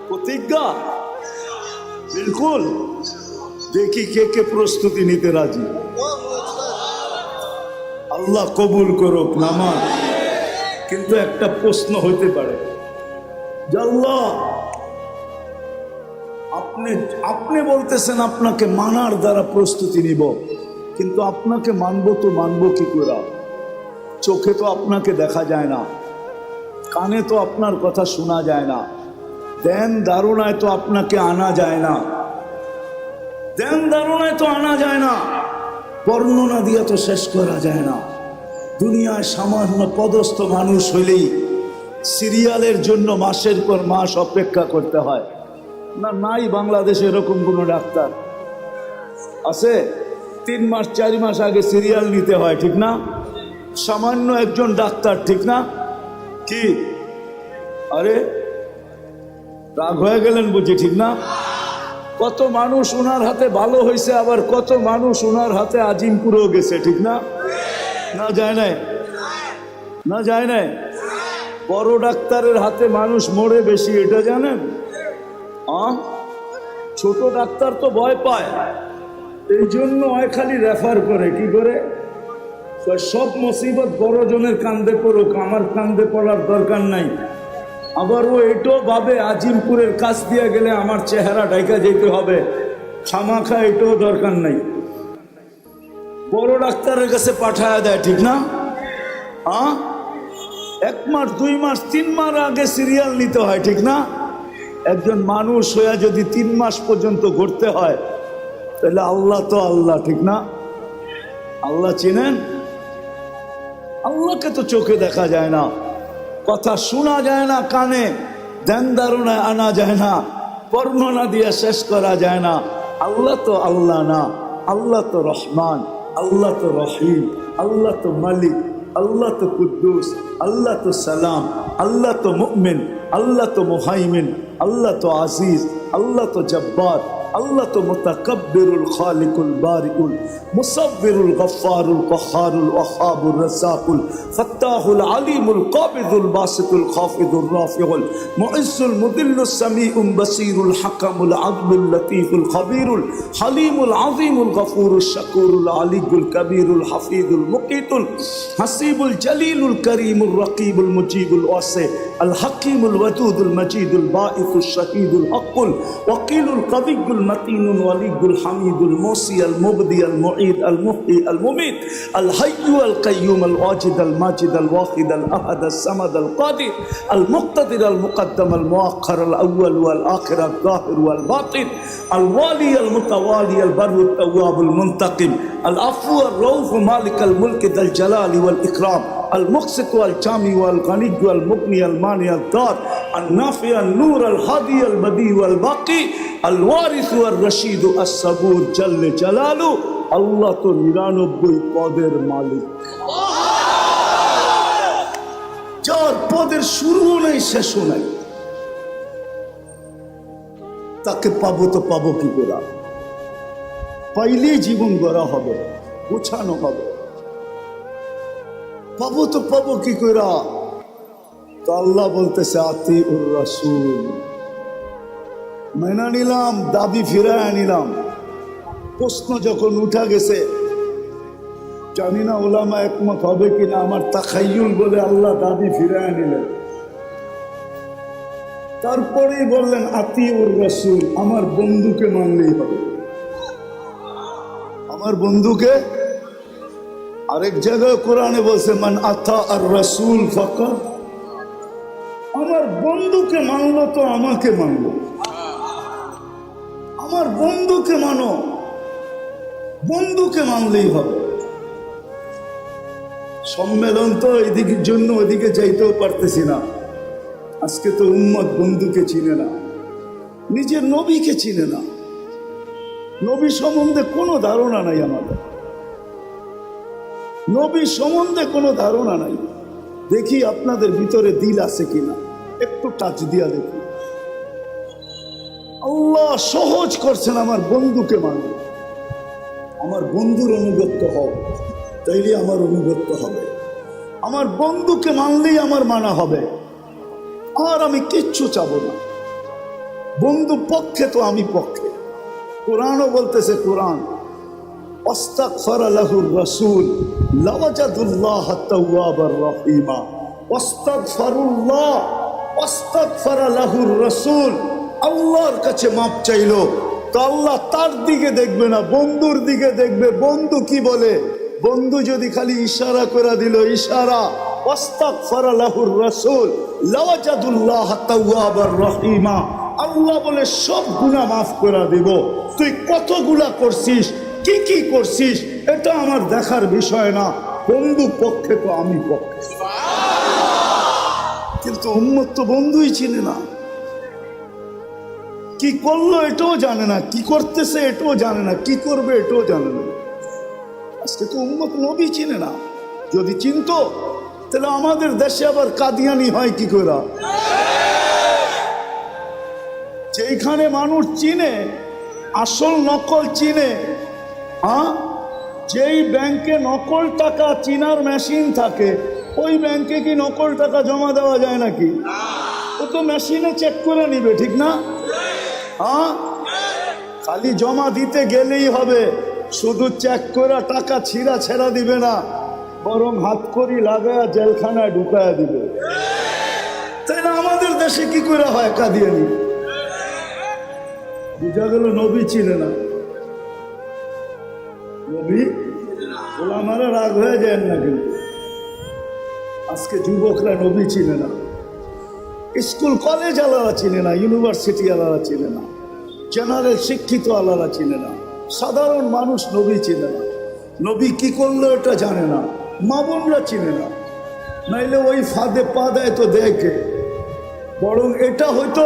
প্রতিজ্ঞা? বিলকুল। দেখি কে কে প্রস্তুতি নিতে রাজি। আল্লাহ কবুল করুক নামাজ। কিন্তু একটা প্রশ্ন হইতে পারে, আল্লাহ আপনি বলতেছেন আপনাকে মানার দ্বারা প্রস্তুতি নিব, কিন্তু আপনাকে মানবো তো মানবো কি করে? চোখে তো আপনাকে দেখা যায় না, কানে তো আপনার কথা শোনা যায় না, ধ্যান ধারণায় তো আপনাকে আনা যায় না, ধ্যান ধারণায় তো আনা যায় না, বর্ণনা দিয়ে তো শেষ করা যায় না। দুনিয়ায় সামান্য পদস্থ মানুষ হইলেই সিরিয়ালের জন্য মাসের পর মাস অপেক্ষা করতে হয় না? নাই বাংলাদেশে এরকম কোনো ডাক্তার আছে? 3 মাস 4 মাস আগে সিরিয়াল নিতে হয়, ঠিক না? সামান্য একজন ডাক্তার, ঠিক না? কি আরে রাগ হয়ে গেলেন বুঝি, ঠিক না? কত মানুষ ওনার হাতে ভালো হয়েছে, আবার কত মানুষ ওনার হাতে আজিমপুরেও গেছে, ঠিক না? না যায় নাই? না যায় নাই? বড় ডাক্তারের হাতে মানুষ মরে বেশি, এটা জানেন? ছোট ডাক্তার তো ভয় পায়, এই জন্য হয় খালি রেফার করে। কি করে? সব মুসিবত বড় জনের কান্দে পড়ুক, আমার কান্দে পড়ার দরকার নাই। আবার ও এটাও ভাবে আজিমপুরের কাছ দিয়ে গেলে আমার চেহারা ঢাকা যেতে হবে, খামাখা এটাও দরকার নাই, বড় ডাক্তারের কাছে পাঠায় দেয়, ঠিক না? 1 মাস 2 মাস 3 মাস আগে সিরিয়াল নিতে হয়, ঠিক না? একজন মানুষ হয়ে যদি 3 মাস পর্যন্ত ঘুরতে হয়, তাহলে আল্লাহ তো আল্লাহ, ঠিক না? আল্লাহ চিনেন? আল্লাহকে তো চোখে দেখা যায় না, কথা শোনা যায় না কানে, ধ্যান ধারণায় আনা যায় না, বর্ণনা দিয়ে শেষ করা যায় না। আল্লাহ তো আল্লাহ না, আল্লাহ তো রহমান, আল্লাহ তো রহিম, আল্লাহ তো মালিক, আল্লাহ তো কুদ্দুস, আল্লাহ তো সালাম, আল্লাহ তো মুমিন, আল্লাহ তো মুহাইমিন, আল্লাহ তো আজিজ, আল্লাহ তো জব্বার, আল্লাহ তো মুতাকাব্বিরুল খালিকুল বারিকুল মুসাব্বিরুল গফফারুল কহারুল ওয়াহাবুর রাসাকুল ফাত্তাহুল আলিমুল কাবিদুল বাসিতুল খাফিদুর রাফিউল মুইজ্জুল মুদিল্লুস সামিউল বাসীরুল হাকামুল আদলুল লতীফুল খবীরুল হালিমুল আযীমুল গফুরুশ শাকুরুল আলিয়ুল কবীরুল হাফিজুল মুকিতুল হাসিবুল জলিলুল করিমুর রকিবুল মুজিবুল ওয়াসি আল হাকিমুল ওয়াদুদুল মজিদুল বাঈসুশ শাহীদুল হকুল ওয়াকিলুল কবিয়ুল মতিনুল ওয়ালিয়ুল হামিদুল মুসি আল মুবদি আল মুঈদ আল মুহয়ি আল মুমীত আল হাইয়্যু আল কাইয়্যুম আল ওয়াজিদ আল মাজিদ আল ওয়াহিদ আল আহাদ আল সামাদ আল কাদির আল মুক্তাদির আল মুকদ্দম আল মুআখ্খার আল আউয়াল ওয়াল আখির আল যাহির ওয়াল বাতিন আল ওয়ালি আল মুতাওয়ালি আল বাররু আত তাওয়াব আল মুনতাকিম আল আফু আর রউফ মালিক আল মুলক যাল জালালি ওয়াল ইকরাম المقسط والجامع والغني والمغني المانع الضار النافع النور الهادي البديع والباقي الوارث والرشيد الصبور جل جلاله আল্লাহ তো 99 পদের মালিক, যার পদের শুরুও নেই শেষও নাই। তাকে পাবো তো পাবো কি করে? পাইলেই জীবন গড়া হবে, গোছানো হবে। পাবো তো পাবো কি কইরা? তো আল্লাহ বলতেছে আতিউর রাসূল, মেনে নিলাম, দাবি ফিরায় নিলাম। প্রশ্ন যখন উঠা গেছে, জানি না উলামা একমত হবে কিনা, আমার তাখাইয়ুল বলে আল্লাহ দাবি ফিরায় নিলেন। তারপরেই বললেন আতিউর রাসূল, আমার বন্ধুকে মানলেই হবে, আমার বন্ধুকে। আরেক জায়গায় কোরআনে বলছে মান আতা আর রাসূল ফাকাত, আমার বন্ধুকে মানলো তো আমাকে মানলো। আমার বন্ধুকে মানো, বন্ধুকে মানলেই হবে। সম্মেলন তো এদিকের জন্য ওইদিকে যাইতেও পারতেছি না। আজকে তো উম্মত বন্ধুকে চিনে না, নিজের নবীকে চিনে না। নবী সম্বন্ধে কোনো ধারণা নাই আমাদের, নবী সম্বন্ধে কোনো ধারণা নাই। দেখি আপনাদের ভিতরে দিল আছে কিনা, একটু টাচ দিয়া দেখি। আল্লাহ সহজ করছেন, আমার বন্ধুকে মানে, আমার বন্ধুর অনুগত্য হও, তাইলে আমার অনুগত্য হবে। আমার বন্ধুকে মানলেই আমার মানা হবে, আর আমি কিচ্ছু চাবো না। বন্ধু পক্ষে তো আমি পক্ষে। কোরআনও বলতেছে, কোরআন ওয়াস্তাগফারা লাহুর রাসূল লাওয়াজাদুল্লাহ তাওয়াবার রহিমা। ওয়াস্তাগফারুল্লাহ, ওয়াস্তাগফারা লাহুর রাসূল, আল্লাহর কাছে মাপ চাইলো তো আল্লাহ তার দিকে দেখবে না, বন্ধুর দিকে দেখবে। বন্ধু কি বলে? বন্ধু যদি খালি ইশারা করে দিল, ইশারা, ওয়াস্তাগফারা লাহুর রাসূল লাওয়াজাদুল্লাহ তাওয়াবার রহিমা, আল্লাহ বলে সব গুনাহ মাফ করে দিব। তুই কত গুনাহ করছিস, কি কি করছিস, এটা আমার দেখার বিষয় না। বন্ধু পক্ষে তো আমি পক্ষে। কিন্তু উম্মত তো বন্ধুই চিনে না, কি করলো এটাও জানে না, কি করতেছে এটাও জানে না, কি করবে এটাও জানে না। আজকে তো উম্মত নবী চিনে না। যদি চিনতো তাহলে আমাদের দেশে আবার কাদিয়ানি হয় কি করে? যেখানে মানুষ চিনে, আসল নকল চিনে। যেই ব্যাংকে নকল টাকা চিনার মেশিন থাকে, ওই ব্যাংকে কি নকল টাকা জমা দেওয়া যায় নাকি? ও তো মেশিনে চেক করে নিবে, ঠিক না? খালি জমা দিতে গেলেই হবে, শুধু চেক করে টাকা ছিঁড়া ছেড়া দিবে না, বরং হাত করি লাগায়া জেলখানায় ঢুকায়া দিবে। তাই না? আমাদের দেশে কি করে হয় কাদিয়ানি? বুঝা গেল নবী চিনে না। নবী ওলামারা রাগ হয়ে যায় না, কিন্তু আজকে যুবকরা নবী চিনে না, স্কুল কলেজ আলাদা চিনে না, ইউনিভার্সিটি আলাদা চিনে না, জেনারেল শিক্ষিত আলাদা চিনে না, সাধারণ মানুষ নবী চিনে না। নবী কি করলো এটা জানে না, মা বোনরা চিনে না। নাইলে ওই ফাঁদে পা দেয় তো দেখে, বরং এটা হয়তো,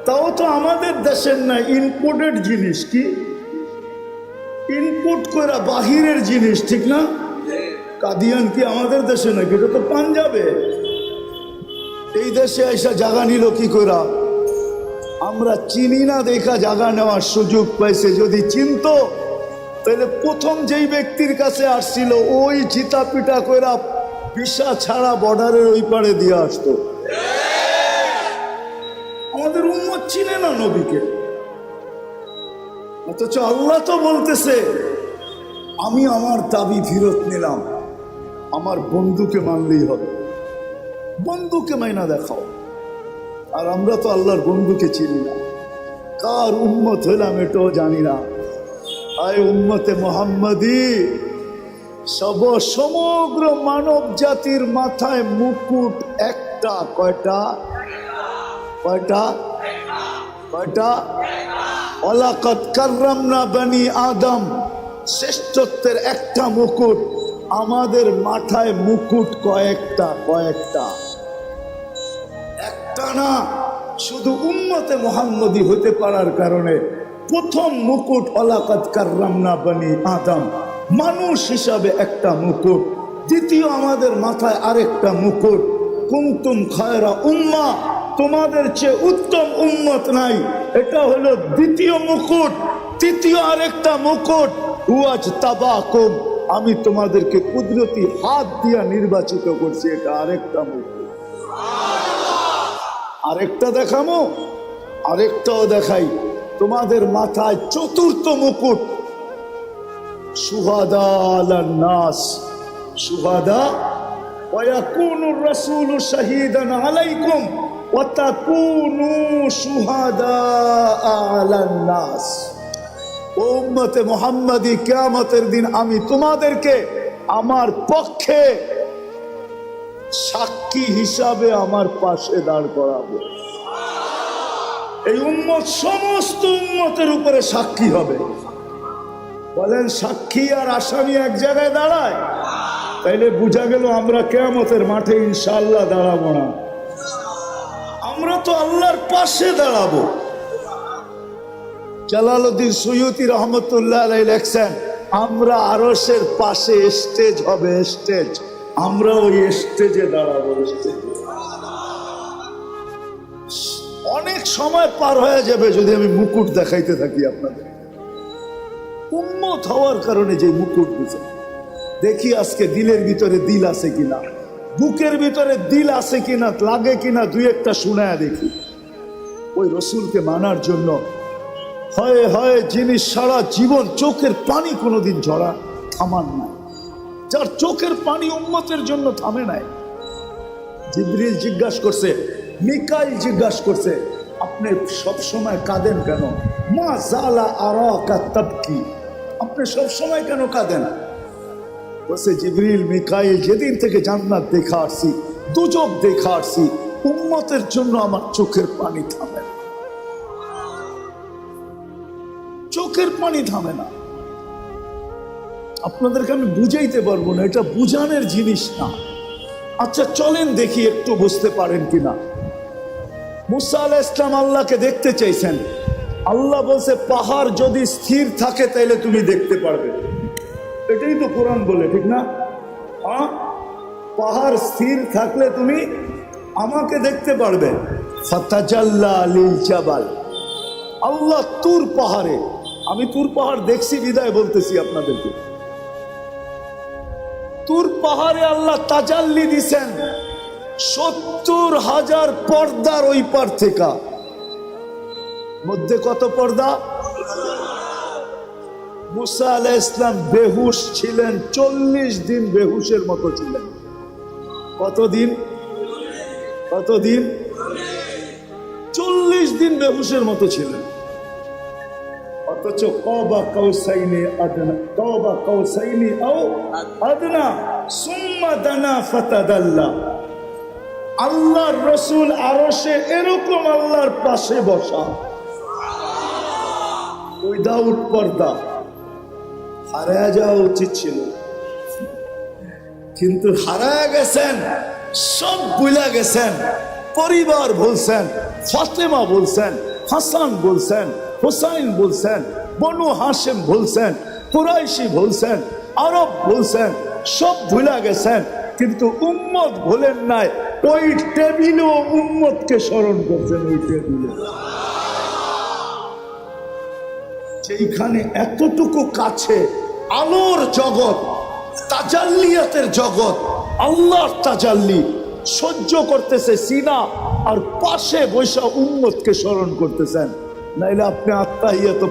তাও তো আমাদের দেশের না, ইনপোর্টেড জিনিস। কি ইনপুট করা বাহিরের জিনিস, ঠিক না? কাদিয়ান কি আমাদের দেশে নাকি? এটা তো পাঞ্জাবে। এই দেশে এসে জায়গা নিল কি করা? আমরা চিনি না দেখা জায়গা নেওয়ার সুযোগ পাইছে। যদি চিনতো তাহলে প্রথম যেই ব্যক্তির কাছে আসছিল ওই চিতা পিটা কইরা ভিসা ছাড়া বর্ডারের ওই পারে দিয়ে আসতো। আমাদের উম্মত চিনে না নবীকে, অথচ আল্লাহ তো বলতেছে আমি আমার দাবি ফেরত নিলাম, আমার বন্ধুকে মানলেই হবে। বন্ধুকে মাইনা দেখাও। আর আমরা তো আল্লাহর বন্ধুকে চিনি না, কার উম্মত হইলাম এটাও জানি না। আয় উম্মতে মোহাম্মদী, সমগ্র মানব জাতির মাথায় মুকুট একটা। কয়টা? কয়টা? কয়টা? ওয়ালাকাদ কাররামনা বনি আদম, শ্রেষ্ঠত্বের একটা মুকুট। আমাদের মাথায় মুকুট কয়েকটা? কয়েকটা, একটা না। শুধু উম্মতে মুহাম্মদী হতে পারার কারণে প্রথম মুকুট ওয়ালাকাদ কাররামনা বনি আদম, মানুষ হিসাবে একটা মুকুট। দ্বিতীয় আমাদের মাথায় আরেকটা মুকুট, কুনতুম খায়রা উম্মাহ, তোমাদের চেয়ে উত্তম উম্মত নাই, এটা হলো দ্বিতীয় মুকুট। তৃতীয় আরেকটা মুকুট, ওয়াজতাবাকুম, আমি তোমাদেরকে কুদরতি হাত দিয়া নির্বাচিত করছি, এটা আরেকটা মুকুট। আরেকটা দেখামো, আরেকটাও দেখাই। তোমাদের মাথায় চতুর্থ মুকুট, শুহাদা আলান নাস, শুহাদা ওয়ায়াকুনুর রাসূলু শাহীদান আলাইকুম ওয়া তাকুনু শুহাদা আলান নাস। ও উম্মতে মুহাম্মাদী, কিয়ামতের দিন আমি তোমাদেরকে আমার পক্ষে সাক্ষী হিসাবে আমার পাশে দাঁড় করাবো। এই উম্মত সমস্ত উম্মতের উপরে সাক্ষী হবে। বলেন সাক্ষী আর আসামি এক জায়গায় দাঁড়ায়? তাইলে বোঝা গেল আমরা কিয়ামতের মাঠে ইনশাআল্লাহ দাঁড়াবো না, আমরা তো আল্লাহর পাশে দাঁড়াবো। জালালউদ্দিন সুয়ুতী রহমতুল্লাহ আলাইহি লেখছেন, আমরা আরশের পাশে স্টেজ হবে, স্টেজ, আমরা ওই স্টেজে দাঁড়াবো। অনেক সময় পার হয়ে যাবে যদি আমি মুকুট দেখাইতে থাকি আপনাদের। উম্মত হওয়ার কারণে যে মুকুট দিছে, দেখি আজকে দিলের ভিতরে দিল আছে কিনা, বুকের ভিতরে দিল আছে কিনা, লাগে কিনা, দুই একটা শুনায়া দেখি। ওই রসুলকে মানার জন্য হয় হয় যিনি সারা জীবন চোখের পানি কোনোদিন ঝরা থামান নাই, যার চোখের পানি উম্মতের জন্য থামে নাই। জিবরিল জিজ্ঞাসা করছে, মিকাইল জিজ্ঞাসা করছে, আপনি সবসময় কাঁদেন কেন? মা জালা আরাকা তাবকি, আপনি সবসময় কেন কাঁদেন? বলছে, জিবরিল মিকাইল, যেদিন থেকে জান্নাত দেখা আসছি, দুজক দেখা আসছি, উম্মতের জন্য আমার চোখের পানি থামে না, চোখের পানি থামে না। আপনাদেরকে আমি বুঝাইতে পারবো না, এটা বুঝানোর জিনিস না। আচ্ছা চলেন দেখি একটু বুঝতে পারেন কিনা। মুসা আলাইহিস সালাম আল্লাহকে দেখতে চাইছেন, আল্লাহ বলছে পাহাড় যদি স্থির থাকে তাহলে তুমি দেখতে পারবে। এটাই তো কোরআন বলে, ঠিক না? হ্যাঁ, পাহাড় স্থির থাকলে তুমি আমাকে দেখতে পারবে। ফাতাজাল্লা লিল জাবাল, আল্লাহ তুর পাহাড়ে, আমি তুর পাহাড় দেখছি বিদায় বলতেছি আপনাদেরকে, তুর পাহাড়ে আল্লাহ তাজাল্লি দিছেন ৭০,০০০ পর্দার ওই পার থেকে। মধ্যে কত পর্দা? মুসা আলাইহিস সালাম বেহুশ ছিলেন, ৪০ দিন বেহুশের মতো ছিলেন। কতদিন? কতদিন? ৪০ দিন বেহুশের মতো ছিলেন। অথচ কাবা কাউসাইনি আদনা, কাবা কাউসাইনি আও আদনা সুম্মা দানা ফাতাদাল্লা। আল্লাহর রাসূল আরশে এরকম আল্লাহর পাশে বসা, উইদাউট পর্দা। হারায়া যাওয়া উচিত ছিল, কিন্তু হারায়া গেছেন, সব ভুলে গেছেন। পরিবার বলছেন, ফাতেমা বলছেন, হাসান বলছেন, হুসাইন বলছেন, বনু হাশেম বলছেন, কুরাইশি বলছেন, আরব বলছেন, সব ভুলে গেছেন। কিন্তু উম্মত ভুলেন নাই, ওই টেবিলেও উম্মতকে স্মরণ করছেন, ওই টেবিলে। সেইখানে এতটুকু কাছে আলোর জগৎ, তাজাল্লিয়াতের জগৎ, আল্লাহর তাজাল্লি সহ্য করতেছে সিনা, আর পাশে বৈশা উম্মতকে স্মরণ করতেছেন। নাইলে আপনি আত্মাহিয়াত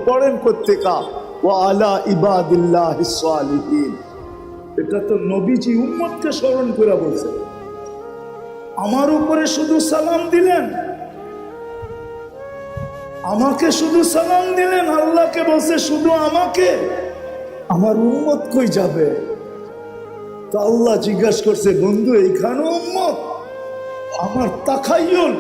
পড়েন কোত্থেকা ওয়া আলা ইবাদিল্লাহিস সালিহিন। এটা তো নবীজি উম্মতকে স্মরণ করে বলছেন। আমার উপরে শুধু সালাম দিলেন, আমাকে শুধু সালাম দিলেন, আল্লাহকে বলছে শুধু আমাকে, আমার উম্মত কই যাবে? তো আল্লাহ জিজ্ঞাসা করছে, বন্ধু এইখানে উম্মত? আমার তাখাইয়ুল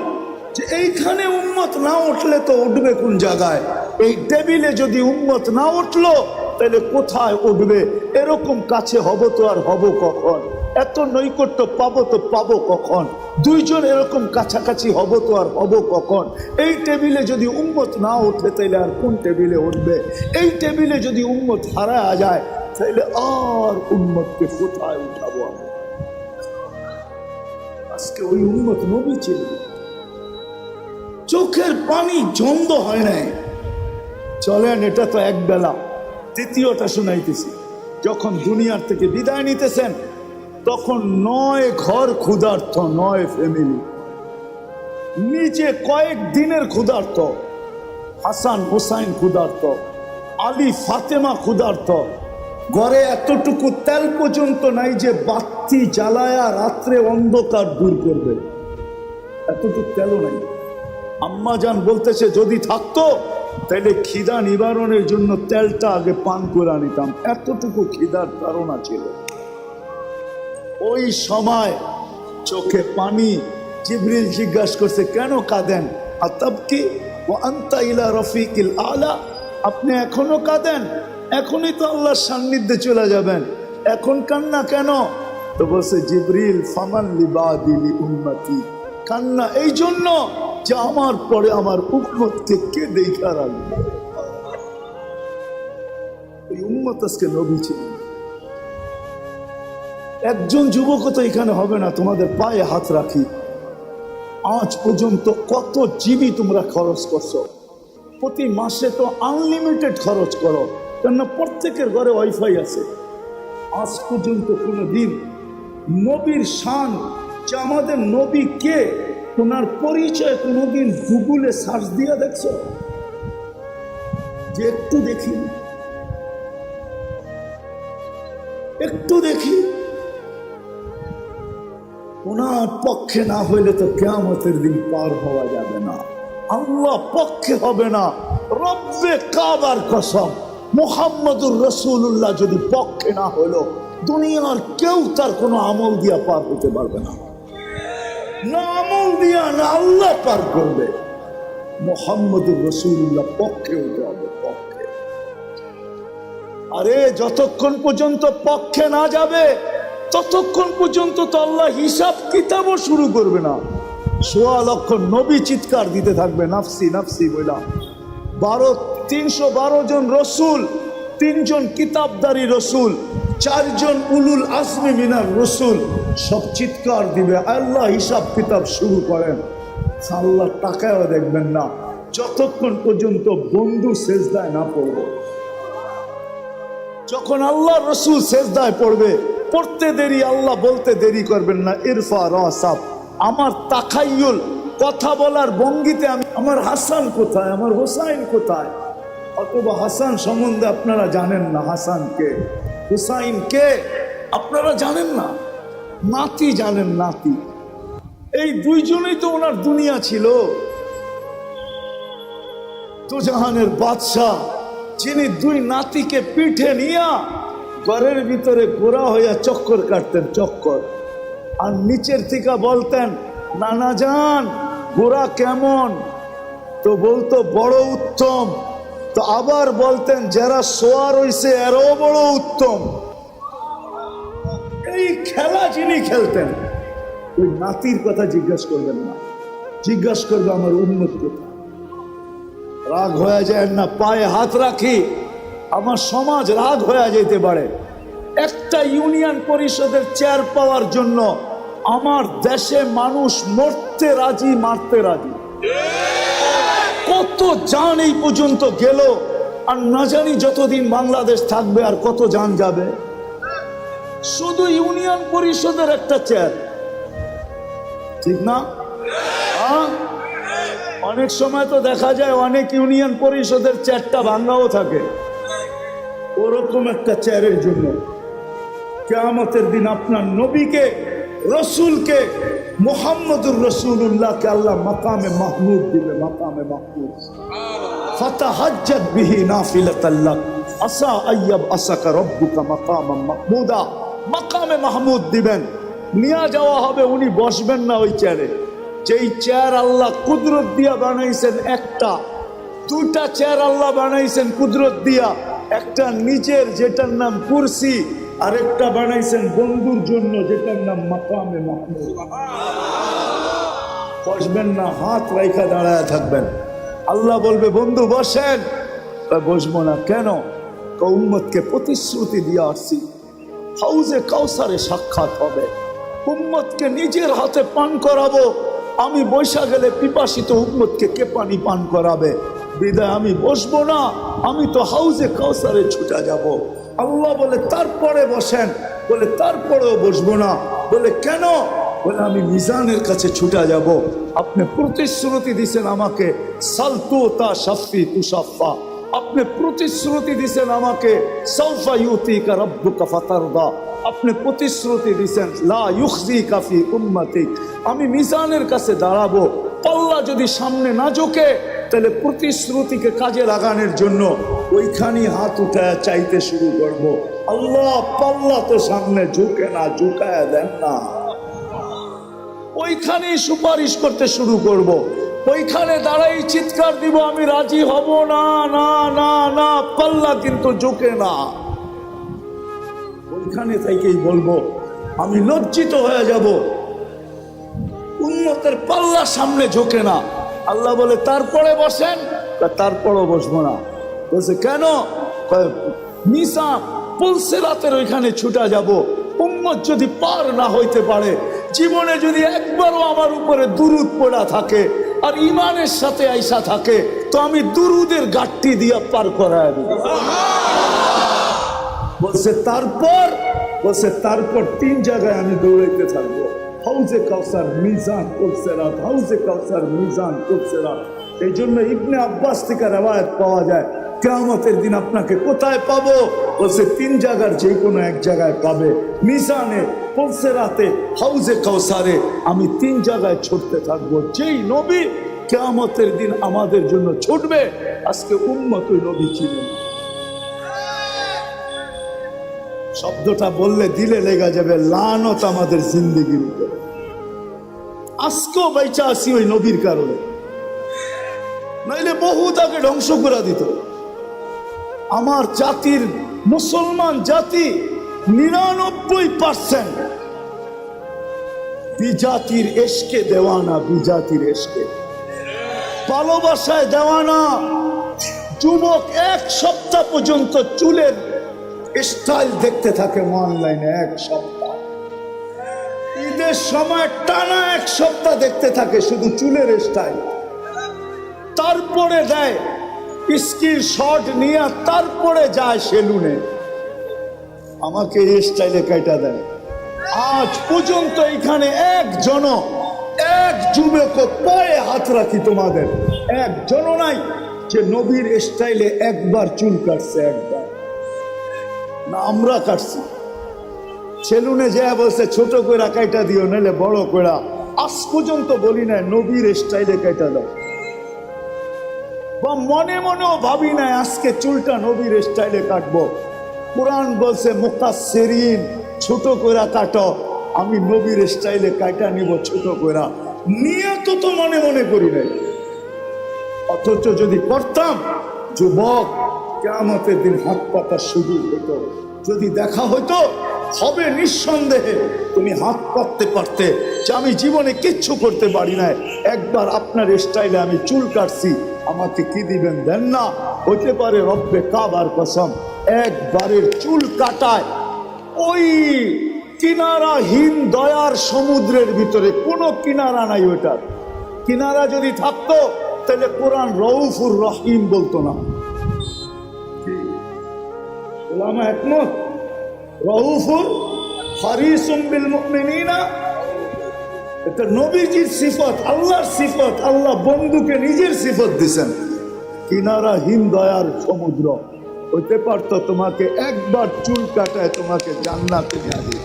যে এইখানে উম্মত না উঠলে তো উঠবে কোন জায়গায়? এই টেবিলে যদি উম্মত না উঠলো তাহলে কোথায় উঠবে? এরকম কাছে হব তো আর হব কখন? এত নৈকট্য পাবো তো পাবো কখন? দুইজন এরকম কাছাকাছি হব তো আর হব কখন? এই টেবিলে যদি উম্মত না ওঠে তাইলে আর কোন টেবিলে উঠবে? এই টেবিলে যদি উম্মত হারায়া যায় তাইলে আর উম্মতকে কোথায় উঠাবো আমি? আজকে ওই উম্মত নবী ছিল, চোখের পানি জন্দ হয় নাই। চলেন, এটা তো এক বেলা। দ্বিতীয়টা শুনাইতেছি। যখন দুনিয়ার থেকে বিদায় নিতেছেন তখন 9 ঘর ক্ষুধার্ত, 9 ফ্যামিলি, নিচে কয়েক দিনের ক্ষুধার্ত, হাসান হুসাইন ক্ষুধার্ত, আলী ফাতেমা ক্ষুধার্ত, ঘরে এতটুকু তেল পর্যন্ত নাই যে বাতি জ্বালায়া রাত্রে অন্ধকার দূর করবে, এতটুকু তেলও নাই। আম্মা জান বলতেছে যদি থাকতো তাহলে খিদা নিবারণের জন্য তেলটা আগে পান করে নিতাম, এতটুকু খিদার ধারণা ছিল। ওই সময় চোখে পানি। জিবরিল জিজ্ঞাসা করছে, কেন কাঁদেন? আতাবকি ওয়া আনতা ইলা রফিকিল আলা, আপনি এখনো কাঁদেন? এখনই তো আল্লাহর সান্নিধ্যে চলে যাবেন, এখন কান্না কেন? তো বলছে জিবরিল, ফামান লিবাদি লি উম্মতি, কান্না এই জন্য যে আমার পরে আমার উম্মতকে কে দেখা রাখবে। এই উম্মত আজকে নবী ছিলেন। একজন যুবক তো এখানে হবে না, তোমাদের পায়ে হাত রাখি। আজ পর্যন্ত কত জিবি তোমরা খরচ করছো? প্রতি মাসে তো আনলিমিটেড খরচ করো, কেননা প্রত্যেকের ঘরে ওয়াইফাই আছে। আজ পর্যন্ত কোনো দিন নবীর শান, যে আমাদের নবী কে, ওনার পরিচয় কোনোদিন গুগলে সার্চ দিয়ে দেখছো? যে একটু দেখি, একটু দেখি। ওনার পক্ষে না হইলে তো কিয়ামতের দিন পার হওয়া যাবে না। আল্লাহ পক্ষে হবে না, রব্বে কাবার কসম, মুহাম্মদুর রাসূলুল্লাহ যদি পক্ষে না হলো, দুনিয়ার কেউ তার কোনো আমল দিয়া পার হতে পারবে না। না আমল দিয়া, না আল্লাহ পার করবে। মুহাম্মদুর রাসূলুল্লাহ পক্ষে হতে হবে, পক্ষে। আরে যতক্ষণ পর্যন্ত পক্ষে না যাবে ততক্ষণ পর্যন্ত তো আল্লাহ হিসাব কিতাবও শুরু করবে না। ১৬ লক্ষ নবী চিৎকার দিতে থাকবে নাফসি নাফসি বইলা। 312 জন রসুল, 3 জন কিতাবদারি রসুল, 4 জন উলুল আজমি মিনার রসুল, সব চিৎকার দিবে, আল্লাহ হিসাব কিতাব শুরু করেন। আল্লাহ টাকায়ও দেখবেন না যতক্ষণ পর্যন্ত বন্ধু সেজদায় না পড়বে। যখন আল্লাহ রসুল সেজদায় পড়বে, পড়তে দেরি, আল্লাহ বলতে দেরি করবেন না, ইরফা রাসাব। আমার তাখাইয়ুল, কথা বলার ভঙ্গিতে আমি, আমার হাসান কোথায়, আমার হুসাইন কোথায়? অথবা হাসান সম্বন্ধে আপনারা জানেন না, হাসান কে, হুসাইন কে আপনারা জানেন না, নাতি জানেন, নাতি। এই দুইজনেই তো ওনার দুনিয়া ছিল। দুজাহানের বাদশাহ, যিনি 2 নাতিকে পিঠে নিয়া ঘরের ভিতরে গোড়া হইয়া চক্কর কাটতেন, চক্কর। আর নিচের থেকে বলতেন, নানা যান গোড়া কেমন? তো বলতো বড় উত্তম। তো আবার বলতেন, যারা সোয়ার হইছে এরও বড় উত্তম। এই খেলা যিনি খেলতেন, ওই নাতির কথা জিজ্ঞাসা করবেন না, জিজ্ঞাসা করবে আমার উন্নত কথা। রাগ হয়ে যায় না, পায়ে হাত রাখি, আমার সমাজ রাগ হয়ে যেতে পারে। একটা ইউনিয়ন পরিষদের চেয়ার পাওয়ার জন্য আমার দেশে মানুষ মরতে রাজি, মারতে রাজি। কত জান এই পর্যন্ত গেল, আর না জানি যতদিন বাংলাদেশ থাকবে আর কত জান যাবে। শুধু ইউনিয়ন পরিষদের একটা চেয়ার, ঠিক না? অনেক সময় তো দেখা যায় অনেক ইউনিয়ন পরিষদের চেয়ারটা ভাঙ্গাও থাকে, ওরকম একটা চেয়ারের জন্য কিয়ামতের দিন আপনার নবীকে, রসুলকে, মুহাম্মদুর রসুল্লাহকে আল্লাহ মাকামে মাহমুদ দিবে, মাকামে মাহমুদ। ফাতাহাজ্জাত বিহি নাফিলাতাল লাক আসা আইয়াব আসাকা রব্বুকা মাকামান মাহমুদা। মাকামে মাহমুদ দিবেন, নিয়ে যাওয়া হবে, উনি বসবেন না ওই চেয়ারে। যেই চেয়ার আল্লাহ কুদরত দিয়া বানাইছেন একটা, দুটা চেয়ার আল্লাহ বানাইছেন কুদরত দিয়া, একটা নিজের যেটার নাম কুরসি, আরেকটা বানাইছেন বন্ধুর জন্য যেটার নাম মাকামে মাহমুদ। বসবেন না, হাত রাইখা দাঁড়ায় থাকবেন। আল্লাহ বলবে বন্ধু বসেন, বসবো না কেন? উম্মতকে প্রতিশ্রুতি দিয়ে আসছি হাউজে কাউসারে সাক্ষাৎ হবে, উম্মতকে নিজের হাতে পান করাবো। আমি বৈশা গেলে পিপাসিত উম্মতকে কে পানি পান করাবে? বিদায় আমি বসবো না, আমি তো হাউজে কাউসারে ছুটে যাব। আল্লাহ বলে তারপরে বসেন, বলে তারপরেও বসবো না। বলে কেন? বলে আমি মিজানের কাছে ছুটে যাব। আপনি প্রতিশ্রুতি দিছেন আমাকে সালতু তা শাফি তুষাফা, আপনি প্রতিশ্রুতি দিছেন আমাকে সাউফা ইউতিকা রাব্বুকা ফাতারদা, আপনি প্রতিশ্রুতি দিছেন লা ইউখজিকা ফি উম্মতিক। আমি মিজানের কাছে দাঁড়াবো, পাল্লা যদি সামনে না ঝোঁকে তাহলে প্রতিশ্রুতিকে কাজে লাগানোর জন্য ওইখানেই হাত উঠায় চাইতে শুরু করব। আল্লাহ পাল্লা তো সামনে ঝুঁকে না, ঝুঁকায় দেন না। ওইখানেই সুপারিশ করতে শুরু করব, ওইখানে দাঁড়াই চিৎকার দিব আমি রাজি হব না, না না না, পাল্লা কিন্তু ঝুঁকে না। ওইখানে থেকেই বলবো আমি লজ্জিত হয়ে যাব, উম্মতের পাল্লা সামনে ঝোঁকে না। আল্লাহ বলে তারপরে বসেন, তারপরও বসবো না। বলছে কেন? মিসা পুলসিরাতের ওইখানে ছুটা যাব। উম্মত যদি পার না হইতে পারে, জীবনে যদি একবারও আমার উপরে দুরুদ পড়া থাকে আর ইমানের সাথে আইসা থাকে, তো আমি দুরুদের গাট্টি দিয়া পার করায় দেব। বলছে তারপর, বলছে তারপর 3 জায়গায় আমি দৌড়াইতে থাকবো, হাউজে কাউসার, মিজান, পুলসিরাত, হাউজে কাউসার, মিজান, পুলসিরাত। এই জন্য ইবনে আব্বাস থেকে রওয়ায়াত পাওয়া যায় কিয়ামতের দিন আপনাকে কোথায় পাবো? বলছে 3 জায়গার যে কোনো এক জায়গায় পাবে, মিজানে, পুলসিরাতে, হাউজে কাউসারে। আমি 3 জায়গায় ছুটতে থাকবো। যেই নবী কিয়ামতের দিন আমাদের জন্য ছুটবে, আজকে উম্মত ওই নবী ছিলেন। শব্দটা বললে দিলে লেগে যাবে, লানত আমাদের জিন্দেগির উপরে। আজকেও বাইচা আসি ওই নবীর কারণে, নাইলে বহু তাকে ধ্বংস করে দিত। আমার জাতির, মুসলমান জাতি 99% বিজাতির এশকে দেওয়ানা, বিজাতির এশকে, ভালোবাসায় দেওয়ানা। যুবক 1 সপ্তাহ পর্যন্ত চুলের স্টাইল দেখতে থাকে অনলাইনে, 1 সপ্তাহ। ঈদের সময় টানা 1 সপ্তাহ দেখতে থাকে শুধু চুলের স্টাইল। তারপরে দেয় স্কিল শট নিয়ে, তারপরে যায় সেলুনে, আমাকে এই স্টাইলে কাটা দেয়। আজ পর্যন্ত এখানে একজন, এক যুবক পায়ে হাত রাখি তোমাদের, একজনও নাই যে নবীর স্টাইলে একবার চুল কাটছে, একবার না। আমরা কাটছি, সেলুনে যা বলছে ছোট কইরা কাইটা দিও, নাহলে বড় কইরা। আজ পর্যন্ত বলি না নবীর স্টাইলে কাইটা দাও, বা মনে মনেও ভাবি না আজকে চুলটা নবীর স্টাইলে কাটবো। কোরআন বলছে মুকাসসিরিন, ছোট কইরা কাটো, আমি নবীর স্টাইলে কাইটা নিব ছোট কইরা। নিয়ত তো মনে মনে করি নাই, অথচ যদি করতাম, যুবক কিয়ামতের দিন হাত পাতার সুযোগ হতো। যদি দেখা হইতো, হবে নিঃসন্দেহে তুমি হাত পাততে পারতে যে আমি জীবনে কিচ্ছু করতে পারি নাই, একবার আপনার স্টাইলে আমি চুল কাটছি, আমাকে কি দিবেন? দেন না। হইতে পারে রব্বে কাবার কসম, একবারের চুল কাটায় ওই কিনারাহীন দয়ার সমুদ্রের ভিতরে কোনো কিনারা নাই। ওইটার কিনারা যদি থাকতো তাহলে কোরআন রউফুর রহিম বলতো না। ওলামা একমত। রউফুর হারিসুম বিল মুমিনিনা, এটা নবীজির সিফত, আল্লাহর সিফত। আল্লাহ বন্ধুকে নিজের সিফত দিছেন। কিনারাহীন দয়ার সমুদ্র হইতে পারত তোমাকে একবার চুল কাটায় তোমাকে জান্নাতে নিয়ে দিত,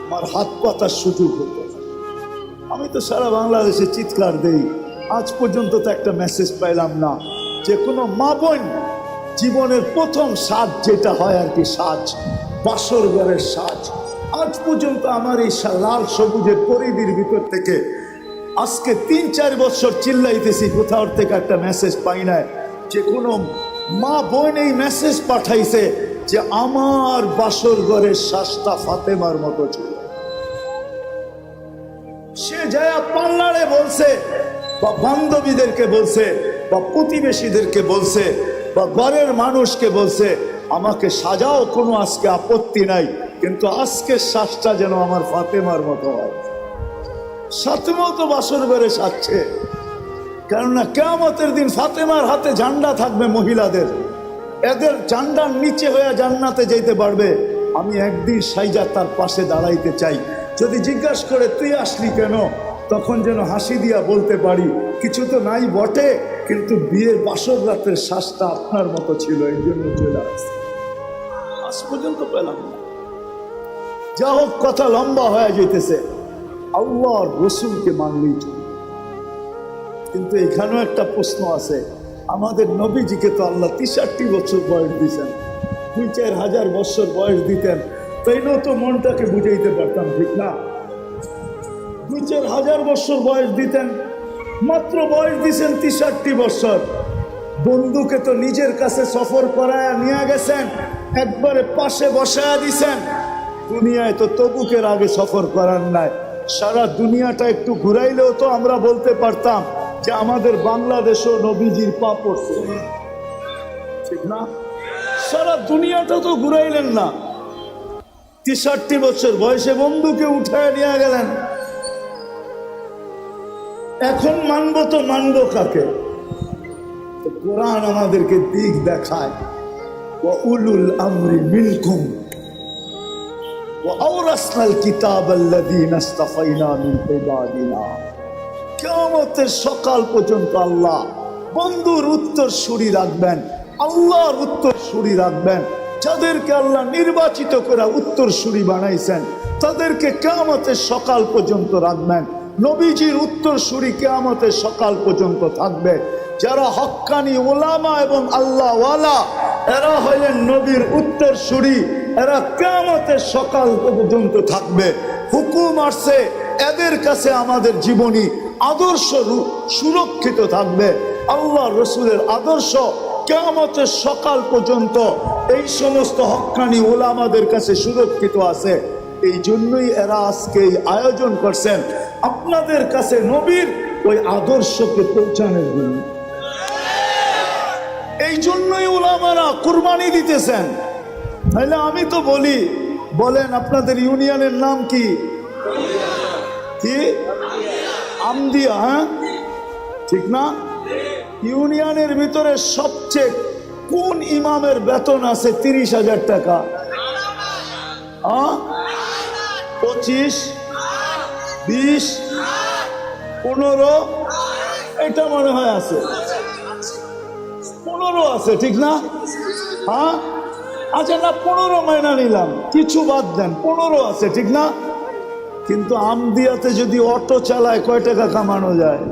আমার হাত পাতার সুযোগ হতো। আমি তো সারা বাংলাদেশে চিৎকার দেই, আজ পর্যন্ত তো একটা মেসেজ পাইলাম না যে কোনো মা বোন জীবনের প্রথম সাজ যেটা হয় আর কি, সাজ, বাসর ঘরের সাজ, আজ পর্যন্ত আমার এই লাল সবুজের পরিধির ভিতর থেকে আজকে 3-4 বছর চিল্লাইতেছি, কোথাও থেকে একটা মেসেজ পাই না যে কোনো মা বোন এই মেসেজ পাঠাইছে যে আমার বাসর ঘরের সাজটা ফাতেমার মতো ছিল। সে যায় পাল্লারে বলছে, বা বান্ধবীদেরকে বলছে, বা প্রতিবেশীদেরকে বলছে, বা ঘরের মানুষকে বলছে আমাকে সাজাও, কোনো আজকে আপত্তি নাই, কিন্তু আজকের শ্বাসটা যেন আমার ফাতেমার মতো হয়। ফাতেমাও তো বাসর ঘরে সাজছে, কেননা কিয়ামতের দিন ফাতেমার হাতে ঝান্ডা থাকবে মহিলাদের, এদের ঝান্ডার নিচে হয়ে জান্নাতে যেতে পারবে। আমি একদিন সাইজা তার পাশে দাঁড়াইতে চাই। যদি জিজ্ঞাসা করে তুই আসলি কেন, তখন যেন হাসি দিয়া বলতে পারি কিছু তো নাই বটে, কিন্তু বিয়ের বাসর রাতের শ্বাসটা আপনার মতো ছিল, এই জন্য চলে আসছে। আজ পর্যন্ত পেলাম না। যা হোক, কথা লম্বা হয়ে যেতেছে। আল্লাহর রসুলকে মানলেই চলবে, কিন্তু এখানেও একটা প্রশ্ন আছে। আমাদের নবীজিকে তো আল্লাহ 63 বছর বয়স দিয়েছেন, 2-4 হাজার বছর বয়স দিতেন, তাইলেও তো মনটাকে বুঝাইতে পারতাম, ঠিক না? 2-4 হাজার বছর বয়স দিতেন, মাত্র বয়স দিয়েছেন 63 বছর। বন্ধুকে তো নিজের কাছে সফর করায় নিয়ে গেছেন, একবারে পাশে বসায়া দিছেন। দুনিয়ায় তো তবুকের আগে সফর করার নাই। সারা দুনিয়াটা একটু ঘুরাইলেও তো আমরা বলতে পারতাম যে আমাদের বাংলাদেশও নবীজির পা পড়ছে, ঠিক না? সারা দুনিয়াটা তো ঘুরাইলেন না। 63 বছর বয়সে বন্ধুকে উঠায় নিয়ে গেলেন। এখন মানবো তো মানবো কাকে? কোরআন আমাদেরকে দিক দেখায়, ওয়া উলুল আমরি মিনকুম ওয়া আওরাসনাল কিতাবাল্লাযীনা ইসতাফাইনা মিন ইবাদিনা। কিয়ামতের সকাল পর্যন্ত আল্লাহ বন্ধুর উত্তর সুরি রাখবেন, আল্লাহর উত্তর সুরি রাখবেন। যাদেরকে আল্লাহ নির্বাচিত করে উত্তর সুরি বানাইছেন তাদেরকে কিয়ামতের সকাল পর্যন্ত রাখবেন। নবীজির উত্তর সুরি কিয়ামতের সকাল পর্যন্ত থাকবে। যারা হক্কানি ওলামা এবং আল্লাহওয়ালা, এরা হলেন নবীর উত্তর সুরি, এরা কিয়ামতের সকাল পর্যন্ত থাকবে। হুকুম আসছে, এদের কাছে আমাদের জীবনী আদর্শ সুরক্ষিত থাকবে। আল্লাহ রসুলের আদর্শ কিয়ামতের সকাল পর্যন্ত এই সমস্ত হক্কানি ওলামাদের কাছে সুরক্ষিত আছে। এই জন্যই এরা আজকে এই আয়োজন করছেন আপনাদের কাছে নবীর ওই আদর্শকে পৌঁছানোর জন্য। এই জন্যই ওলামারা কুরবানি দিতেছেন। তাহলে আমি তো বলি, বলেন আপনাদের ইউনিয়নের নাম কি? কি? আমদিয়া, হ্যাঁ ঠিক না? ইউনিয়নের ভিতরে সবচেয়ে কোন ইমামের বেতন আছে 30,000 টাকা? 25, 20, 15, এটা মনে হয় আছে, 15 আছে, ঠিক না? হ্যাঁ, আচ্ছা না, 15 মাইনা নিলাম, কিছু বাদ দেন, 15 আছে, ঠিক না? কিন্তু আমদিয়াতে যদি অটো চালায় কয় টাকা কামানো যায়?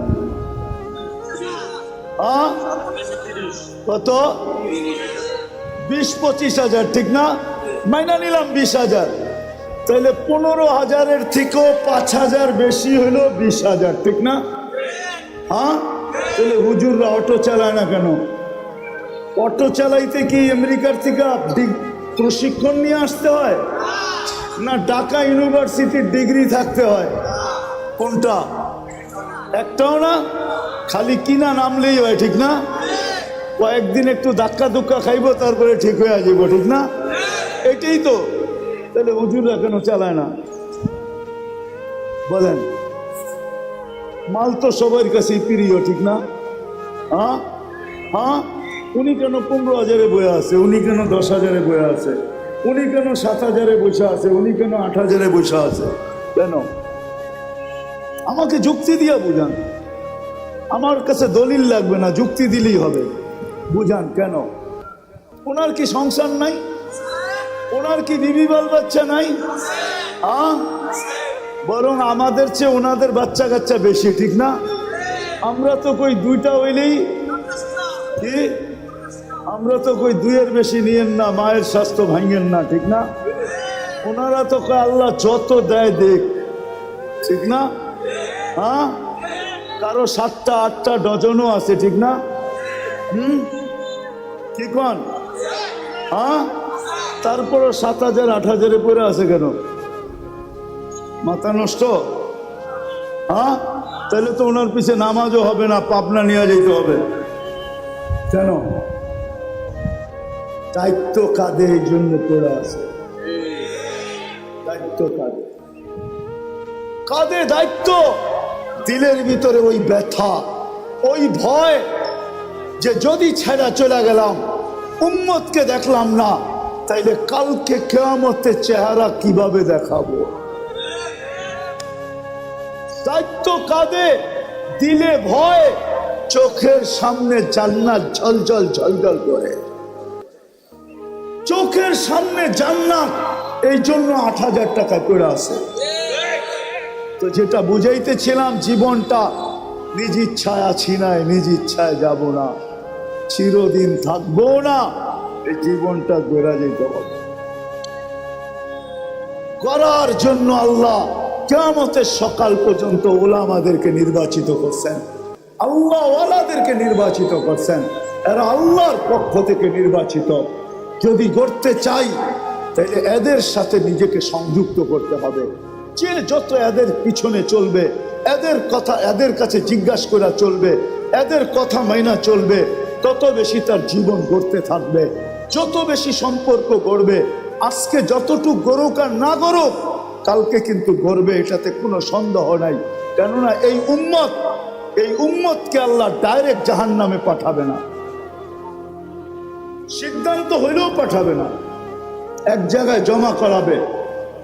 কত? 20-25 হাজার, ঠিক না? মাইনা নিলাম 20,000, তাহলে 15,000-এর থেকেও 5,000 বেশি হলো 20,000, ঠিক না? হ্যাঁ, তাহলে হুজুররা অটো চালায় না কেন? অটো চালাইতে কি আমেরিকার থেকে প্রশিক্ষণ নিয়ে আসতে হয়, না ঢাকা ইউনিভার্সিটির ডিগ্রি থাকতে হয়? কোনটা? একটাও না, খালি কিনা নামলেই হয়, ঠিক না? কয়েকদিন একটু ধাক্কা ধুক্কা খাইবো, তারপরে ঠিক হয়ে যাব, ঠিক না? এটাই তো। তাহলে হুজুররা কেন চালায় না বলেন? মাল তো সবার কাছেই প্রিয়, ঠিক না? হ্যাঁ হ্যাঁ, উনি কেন 15,000-এ বয়ে আছে, উনি কেন 10,000-এ বয়ে আছে, উনি কেন 7,000-এ বসে আছে, উনি কেন 8,000-এ বসে আছে? কেন? আমাকে যুক্তি দিয়া বুঝান। আমার কাছে দলিল লাগবে না, যুক্তি দিলেই হবে। বুঝান কেন? ওনার কি সংসার নাই? ওনার কি বিবি বাল বাচ্চা নাই? বরং আমাদের চেয়ে ওনাদের বাচ্চা কাচ্চা বেশি, ঠিক না? আমরা তো কই 2টা হইলেই কি, আমরা তো কই 2-এর বেশি নিয়েন না, মায়ের স্বাস্থ্য ভাঙেন না, ঠিক না? ওনারা তো কয় আল্লাহ যত দেয় দেখ, ঠিক না? কারো 7টা 8টা ডজনও আছে, ঠিক না? কি কন? তারপরও 7,000 8,000-এ পড়ে আছে কেন? মাথা নষ্ট। তাহলে তো ওনার পিছে নামাজও হবে না, পাবনা নিয়ে যেতে হবে। কেন? দায়িত্ব কাঁধে, এই জন্য পড়ে আছে। দায়িত্ব কাঁধে, কাঁধে দায়িত্ব। দিলের ভিতরে ওই ব্যথা, ওই ভয় যে যদি ছেড়া চলে গেলাম, উম্মতকে দেখলাম না, তাইলে কালকে কিয়ামতের চেহারা কিভাবে দেখাবো? দায়িত্ব কাঁধে, দিলে ভয়, চোখের সামনে জান্নাত ঝলঝল ঝলঝল করে, চোখের সামনে জান্নাত, এই জন্য 8,000 টাকা করে আছে। তো যেটা বুঝাইতেছিলাম, জীবনটা নিজ ইচ্ছায় আছি নাই, নিজ ইচ্ছায় যাব না, চিরদিন থাকবো না, এই জীবনটা গড়া যেতে হবে। করার জন্য আল্লাহ কিয়ামতের সকাল পর্যন্ত ওলামাদেরকে নির্বাচিত করছেন, আল্লাহ ওয়ালাদেরকে নির্বাচিত করছেন। এরা আল্লাহর পক্ষ থেকে নির্বাচিত। যদি গড়তে চাই তাহলে এদের সাথে নিজেকে সংযুক্ত করতে হবে। যে যত এদের পিছনে চলবে, এদের কথা এদের কাছে জিজ্ঞাসা করা চলবে, এদের কথা মাইনা চলবে, তত বেশি তার জীবন গড়তে থাকবে, যত বেশি সম্পর্ক গড়বে। আজকে যতটুকু গড়ুক আর না গড়ুক, কালকে কিন্তু গড়বে, এটাতে কোনো সন্দেহ নাই। কেননা এই উম্মতকে আল্লাহ ডাইরেক্ট জাহান্নামে পাঠাবে না, সিদ্ধান্ত হইলেও পাঠাবে না, এক জায়গায় জমা করাবে,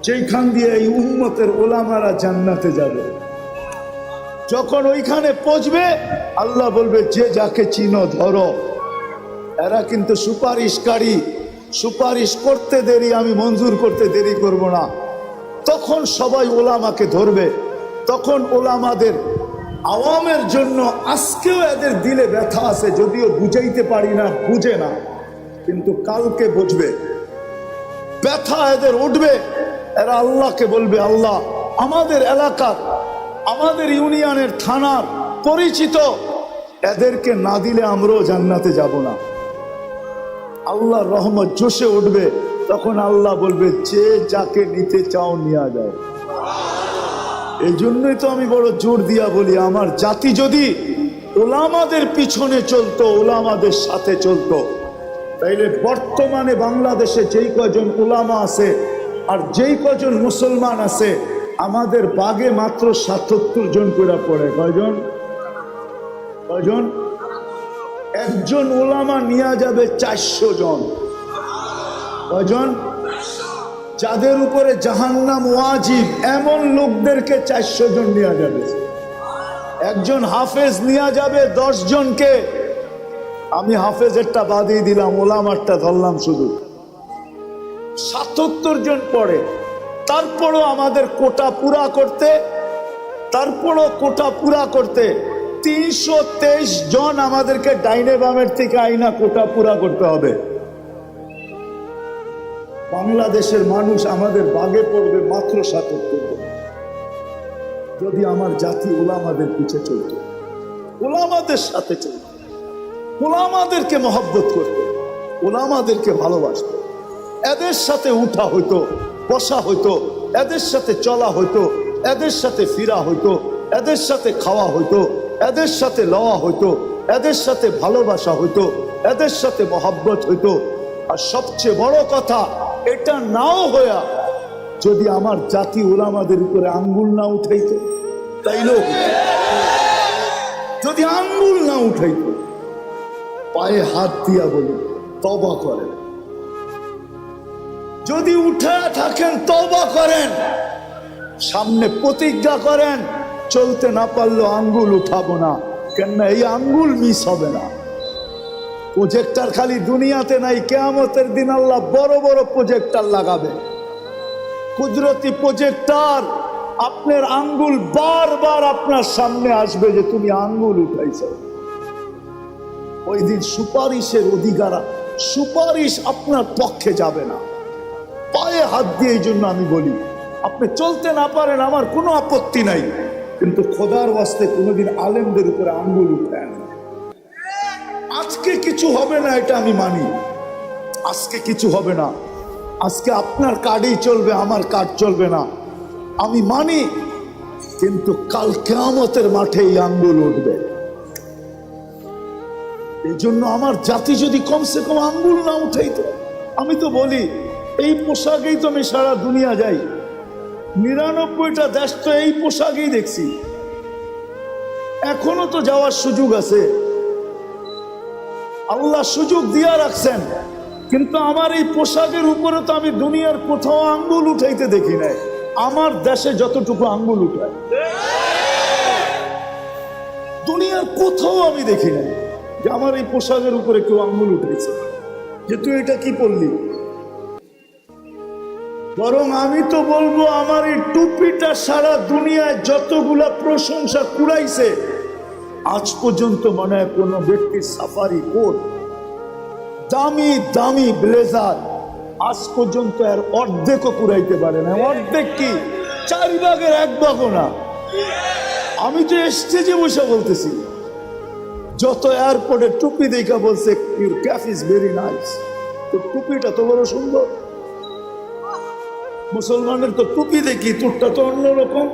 যেখান দিয়ে এই উম্মতের ওলামারা জান্নাতে যাবে। যখন ওইখানে পৌঁছবে, আল্লাহ বলবে যে যাকে চিনো ধরো। এরা কিন্তু সুপারিশকারী, সুপারিশ করতে দেরি, আমি মঞ্জুর করতে দেরি করব না। তখন সবাই ওলামাকে ধরবে। তখন ওলামাদের আওয়ামের জন্য আজকেও এদের দিলে ব্যথা আছে, যদিও বুঝাইতে পারি না, বুঝে না, কিন্তু কালকে বুঝবে, ব্যথা এদের উঠবে। এরা আল্লাহকে বলবে, আল্লাহ আমাদের এলাকার, আমাদের ইউনিয়নের, থানার পরিচিত, এদেরকে না দিলে আমরাও জান্নাতে যাব না। আল্লাহর রহমত জোশে উঠবে। তখন আল্লাহ বলবে যে যাকে নিতে চাও নিয়ে যাও। এই জন্যই তো আমি বড় জোর দিয়া বলি, আমার জাতি যদি ওলামাদের পিছনে চলতো, ওলামাদের সাথে চলতো, তাইলে বর্তমানে বাংলাদেশে যেই কজন ওলামা আছে আর যেই কজন মুসলমান আছে, আমাদের বাগে মাত্র ৭৭ জন করে পড়ে। কয়জন? একজন ওলামা নিয়ে যাবে 400 জন। কয়জন? যাদের উপরে জাহান্নাম ওয়াজিব, এমন লোকদেরকে 400 জন নিয়ে যাবে। একজন হাফেজ নিয়ে যাবে 10 জনকে। আমি হাফেজেরটা বাদই দিলাম, ওলামারটা ধরলাম শুধু। ৭৭ জন পড়ে। তারপরও আমাদের কোটা পুরা করতে, 323 জন আমাদেরকে ডাইনে বামের থেকে আইনা কোটা পুরা করতে হবে। বাংলাদেশের মানুষ আমাদের বাগে পড়বে মাত্র ৭৭ জন। যদি আমার জাতি ওলামাদের পিছে চলত, ওলামাদের সাথে চলত, ওলামাদেরকে মহব্বত করত, ওলামাদেরকে ভালোবাসত, এদের সাথে উঠা হইতো, বসা হইতো, এদের সাথে চলা হইতো, এদের সাথে ফিরা হইতো, এদের সাথে খাওয়া হইতো, এদের সাথে লওয়া হইতো, এদের সাথে ভালোবাসা হইতো, এদের সাথে মহব্বত হইতো। আর সবচেয়ে বড় কথা, এটা নাও হইয়া যদি আমার জাতি ওলামাদের উপরে আঙ্গুল না উঠাইতো, তাইলেও যদি আঙ্গুল না উঠাইতো, পায়ে হাত দিয়া বলি তওবা করেন। যদি উঠে থাকেন তওবা করেন, সামনে প্রতিজ্ঞা করেন চলতে না পারলেও আঙ্গুল উঠাবো না, কেননা এই আঙ্গুল মিস হবে না। প্রজেক্টর খালি দুনিয়াতে নাই, কিয়ামতের দিন আল্লাহ বড় বড় প্রজেক্টর লাগাবে। কুদরতি প্রজেক্টর, আপনার আঙ্গুল বারবার আপনার সামনে আসবে যে তুমি আঙ্গুল উঠাইছ। ওই দিন সুপারিশের অধিকার, সুপারিশ আপনার পক্ষে যাবে না। পায়ে হাত দিয়ে এই জন্য আমি বলি, আপনি চলতে না পারেন আমার কোনো আপত্তি নাই, কিন্তু খোদার ওয়াস্তে কোনোদিন আলেমদের উপরে আঙ্গুল উঠায় না। আজকে কিছু হবে না এটা আমি মানি, আজকে কিছু হবে না, আজকে আপনার কার্ডই চলবে, আমার কার্ড চলবে না, আমি মানি, কিন্তু কাল কিয়ামতের মাঠে এই আঙ্গুল উঠবে। এই জন্য আমার জাতি যদি কমসে কম আঙ্গুল না উঠাইতো, আমি তো বলি এই পোশাকেই তো আমি সারা দুনিয়া যাই, ৯৯টা দেশ তো এই পোশাকেই দেখছি, এখনো তো যাওয়ার সুযোগ আছে, আল্লাহ সুযোগ দিয়া রাখছেন, কিন্তু আমার এই পোশাকের উপরে তো আমি দুনিয়ার কোথাও আঙ্গুল উঠাইতে দেখি নাই। আমার দেশে যতটুকু আঙ্গুল উঠায় দুনিয়ার কোথাও আমি দেখি নাই যে আমার এই পোশাকের উপরে কেউ আঙ্গুল উঠেছে যে তুই এটা কি পরলি। বরং আমি তো বলবো আমার এই টুপিটা সারা দুনিয়ায় যতগুলা প্রশংসা কুড়াইছে, আজ পর্যন্ত মনে হয় কোনো ব্যক্তির সাফারি কোট, দামি দামি ব্লেজার আজ পর্যন্ত এর অর্ধেকও কুড়াইতে পারে না। অর্ধেক কি, 1/4 না। আমি তো স্টেজে বসে বলতেছি, যত এয়ারপোর্টে টুপি দেখা বলছে your cap is very nice, তো টুপিটা তো বড় সুন্দর। মুসলমানের তো টুপি দেখি, তোরটা তো অন্যরকম,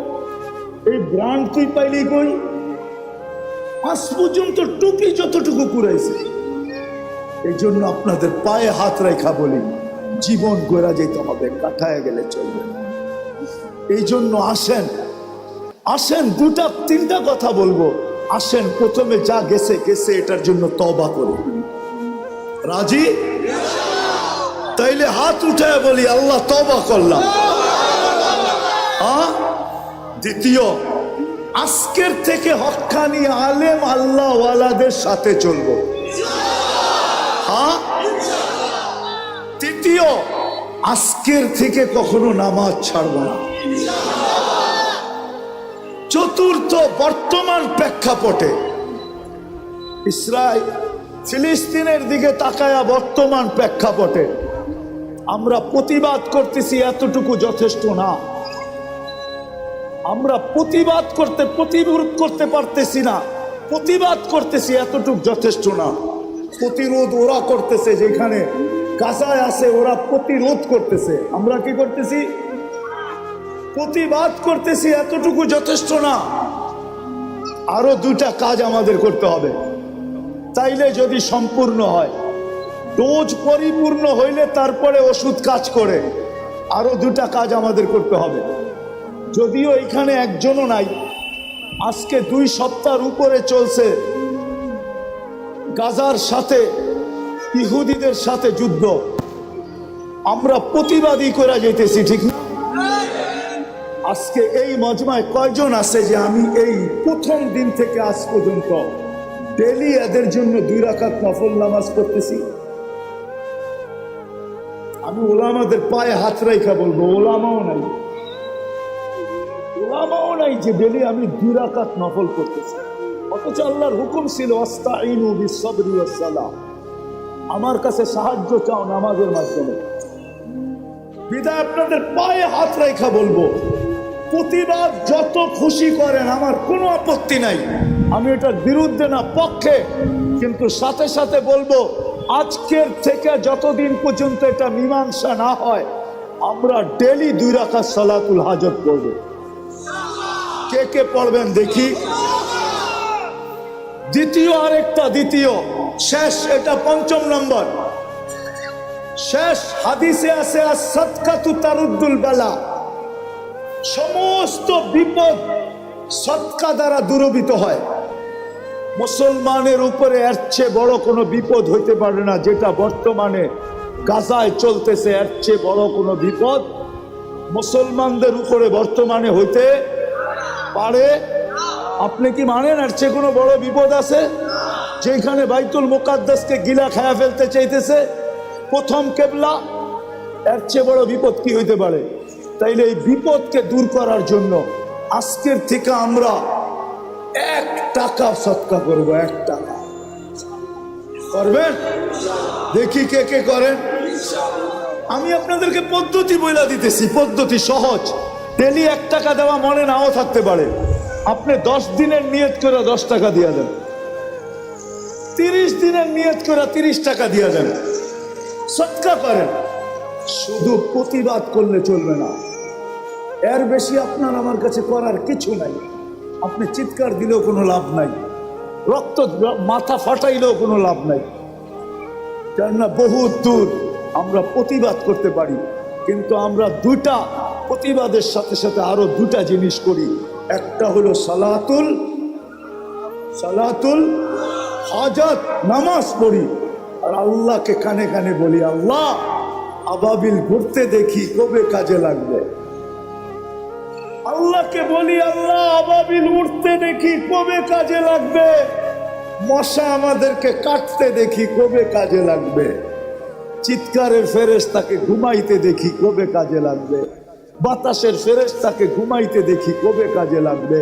এই ব্র্যান্ড তুই পাইলি কই? আজ পর্যন্ত টুপি যতটুকু কুড়াইছে। এই জন্য আপনাদের পায়ে হাত রেখা বলি, জীবন গড়া যেতে হবে, কাটায় গেলে চলবে না। এই জন্য আসেন, আসেন, 2-3টা কথা বলবো। আসেন, প্রথমে যা গেছে গেছে, এটার জন্য তওবা করি। রাজি? তাইলে হাত উঠায় বলি আল্লাহ তওবা করলাম। দ্বিতীয়, আজকের থেকে হক্কানি আলেম আল্লাহ ওয়ালাদের সাথে চলবো। তৃতীয়, আজকের থেকে কখনো নামাজ ছাড়বো না। চতুর্থ, বর্তমান প্রেক্ষাপটে ইসরায়েল ফিলিস্তিনের দিকে তাকায়া বর্তমান প্রেক্ষাপটে আমরা প্রতিবাদ করতেছি, এতটুকু যথেষ্ট না। আমরা প্রতিরোধ করতে পারতেছি না, প্রতিবাদ করতেছি, এতটুকু যথেষ্ট না। প্রতিরোধ ওরা করতেছে, যেখানে গাজায় আছে ওরা প্রতিরোধ করতেছে, আমরা কি করতেছি? প্রতিবাদ করতেছি, এতটুকু যথেষ্ট না। আরো 2টা কাজ আমাদের করতে হবে, তাইলে যদি সম্পূর্ণ হয়। ডোজ পরিপূর্ণ হইলে তারপরে ওষুধ কাজ করে। আরো 2টা কাজ আমাদের করতে হবে, যদিও এখানে একজনও নাই। আজকে 2 সপ্তাহের উপরে চলছে গাজার সাথে ইহুদিদের সাথে যুদ্ধ, আমরা প্রতিবাদী করে যেতেছি, ঠিক না? আজকে এই মজমায় কয়জন আছে যে আমি এই প্রথম দিন থেকে আজ পর্যন্ত ডেলি এদের জন্য 2 রাকাত নফল নামাজ পড়তেছি? আমি ওলামাদের পায়ে হাত রেখা বলবো, ওলামাও নাই যে ডেলি আমি 2 রাকাত নফল করতেছি। অথচ আল্লাহর হুকুম ছিল আস্তাইনু বিস-সাবরি ওয়াস-সালাহ, আমার কাছে সাহায্য চাও নামাজের মাধ্যমে। বিদায় আপনাদের পায়ে হাত রেখা বলবো, প্রতিবাদ যত খুশি করেন, আমার কোনো আপত্তি নাই, আমি এটার বিরুদ্ধে না, পক্ষে। কিন্তু সাথে সাথে বলবো, আজকের থেকে যতদিন পর্যন্ত এটা মীমাংসা না হয়, আমরা ডেলি 2 রাকাত সালাতুল হাজত পড়ব। কে কে পড়বেন দেখি? দ্বিতীয় শেষ, এটা 5ম নম্বর। শেষ হাদিসে আছে as-সাদকাতু তারুদ্দুল বালা, সমস্ত বিপদ সদকা দ্বারা দূরীভূত হয়। মুসলমানের উপরে এর চেয়ে বড় কোনো বিপদ হইতে পারে না, যেটা বর্তমানে গাজায় চলতেছে। এর চেয়ে বড় কোনো বিপদ মুসলমানদের উপরে বর্তমানে হইতে পারে? আপনি কি মানেন এর চেয়ে কোনো বড় বিপদ আছে? যেখানে বাইতুল মুকাদ্দাসকে গিলা খায়া ফেলতে চাইতেছে প্রথম কেবলা, এর চেয়ে বড় বিপদ কি হইতে পারে? তাইলে এই বিপদকে দূর করার জন্য আজকের থেকে আমরা 1 টাকা সদকা করব। 1 টাকা করবেন? দেখি কে কে করেন। আমি আপনাদেরকে পদ্ধতি বইলা দিতেছি, পদ্ধতি সহজ। ডেলি 1 টাকা দেওয়া মনে নাও থাকতে পারে। আপনি 10 দিনের নিয়ত করে 10 টাকা দিয়ে দেন, 30 দিনের নিয়ত করে 30 টাকা দিয়ে দেন, সদকা করেন। শুধু প্রতিবাদ করলে চলবে না, এর বেশি আপনার আমার কাছে করার কিছু নাই। আপনি চিৎকার দিলেও কোনো লাভ নাই, রক্ত মাথা ফাটাইলেও কোনো লাভ নাই। কেননা বহুত দূর আমরা প্রতিবাদ করতে পারি, কিন্তু আমরা 2টা প্রতিবাদের সাথে সাথে আরো 2টা জিনিস করি। একটা হলো সালাতুল হাজাত, নামাজ পড়ি আর আল্লাহকে কানে কানে বলি, আল্লাহ আবাবিল ঘুরতে দেখি কবে কাজে লাগবে। আল্লাহকে বলি, আল্লাহ আবাবিল উঠতে দেখি কবে কাজে লাগবে। মশা আমাদেরকে কাটতে দেখি কবে কাজে লাগবে। চিৎকারের ফেরেশতাকে ঘুমাইতে দেখি কবে কাজে লাগবে। বাতাসের ফেরেশতাকে ঘুমাইতে দেখি কবে কাজে লাগবে।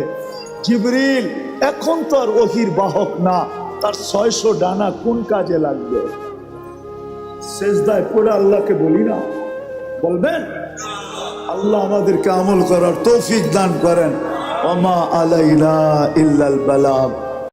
জিবরিল এখন তো আর ওহির বাহক না, তার 600 ডানা কোন কাজে লাগবে? সেজদায় পড়ে আল্লাহকে বলি না? বলবেন? আল্লাহ আমাদেরকে আমল করার তৌফিক দান করেন। ওমা আলাইনা ইল্লাল বালাগ।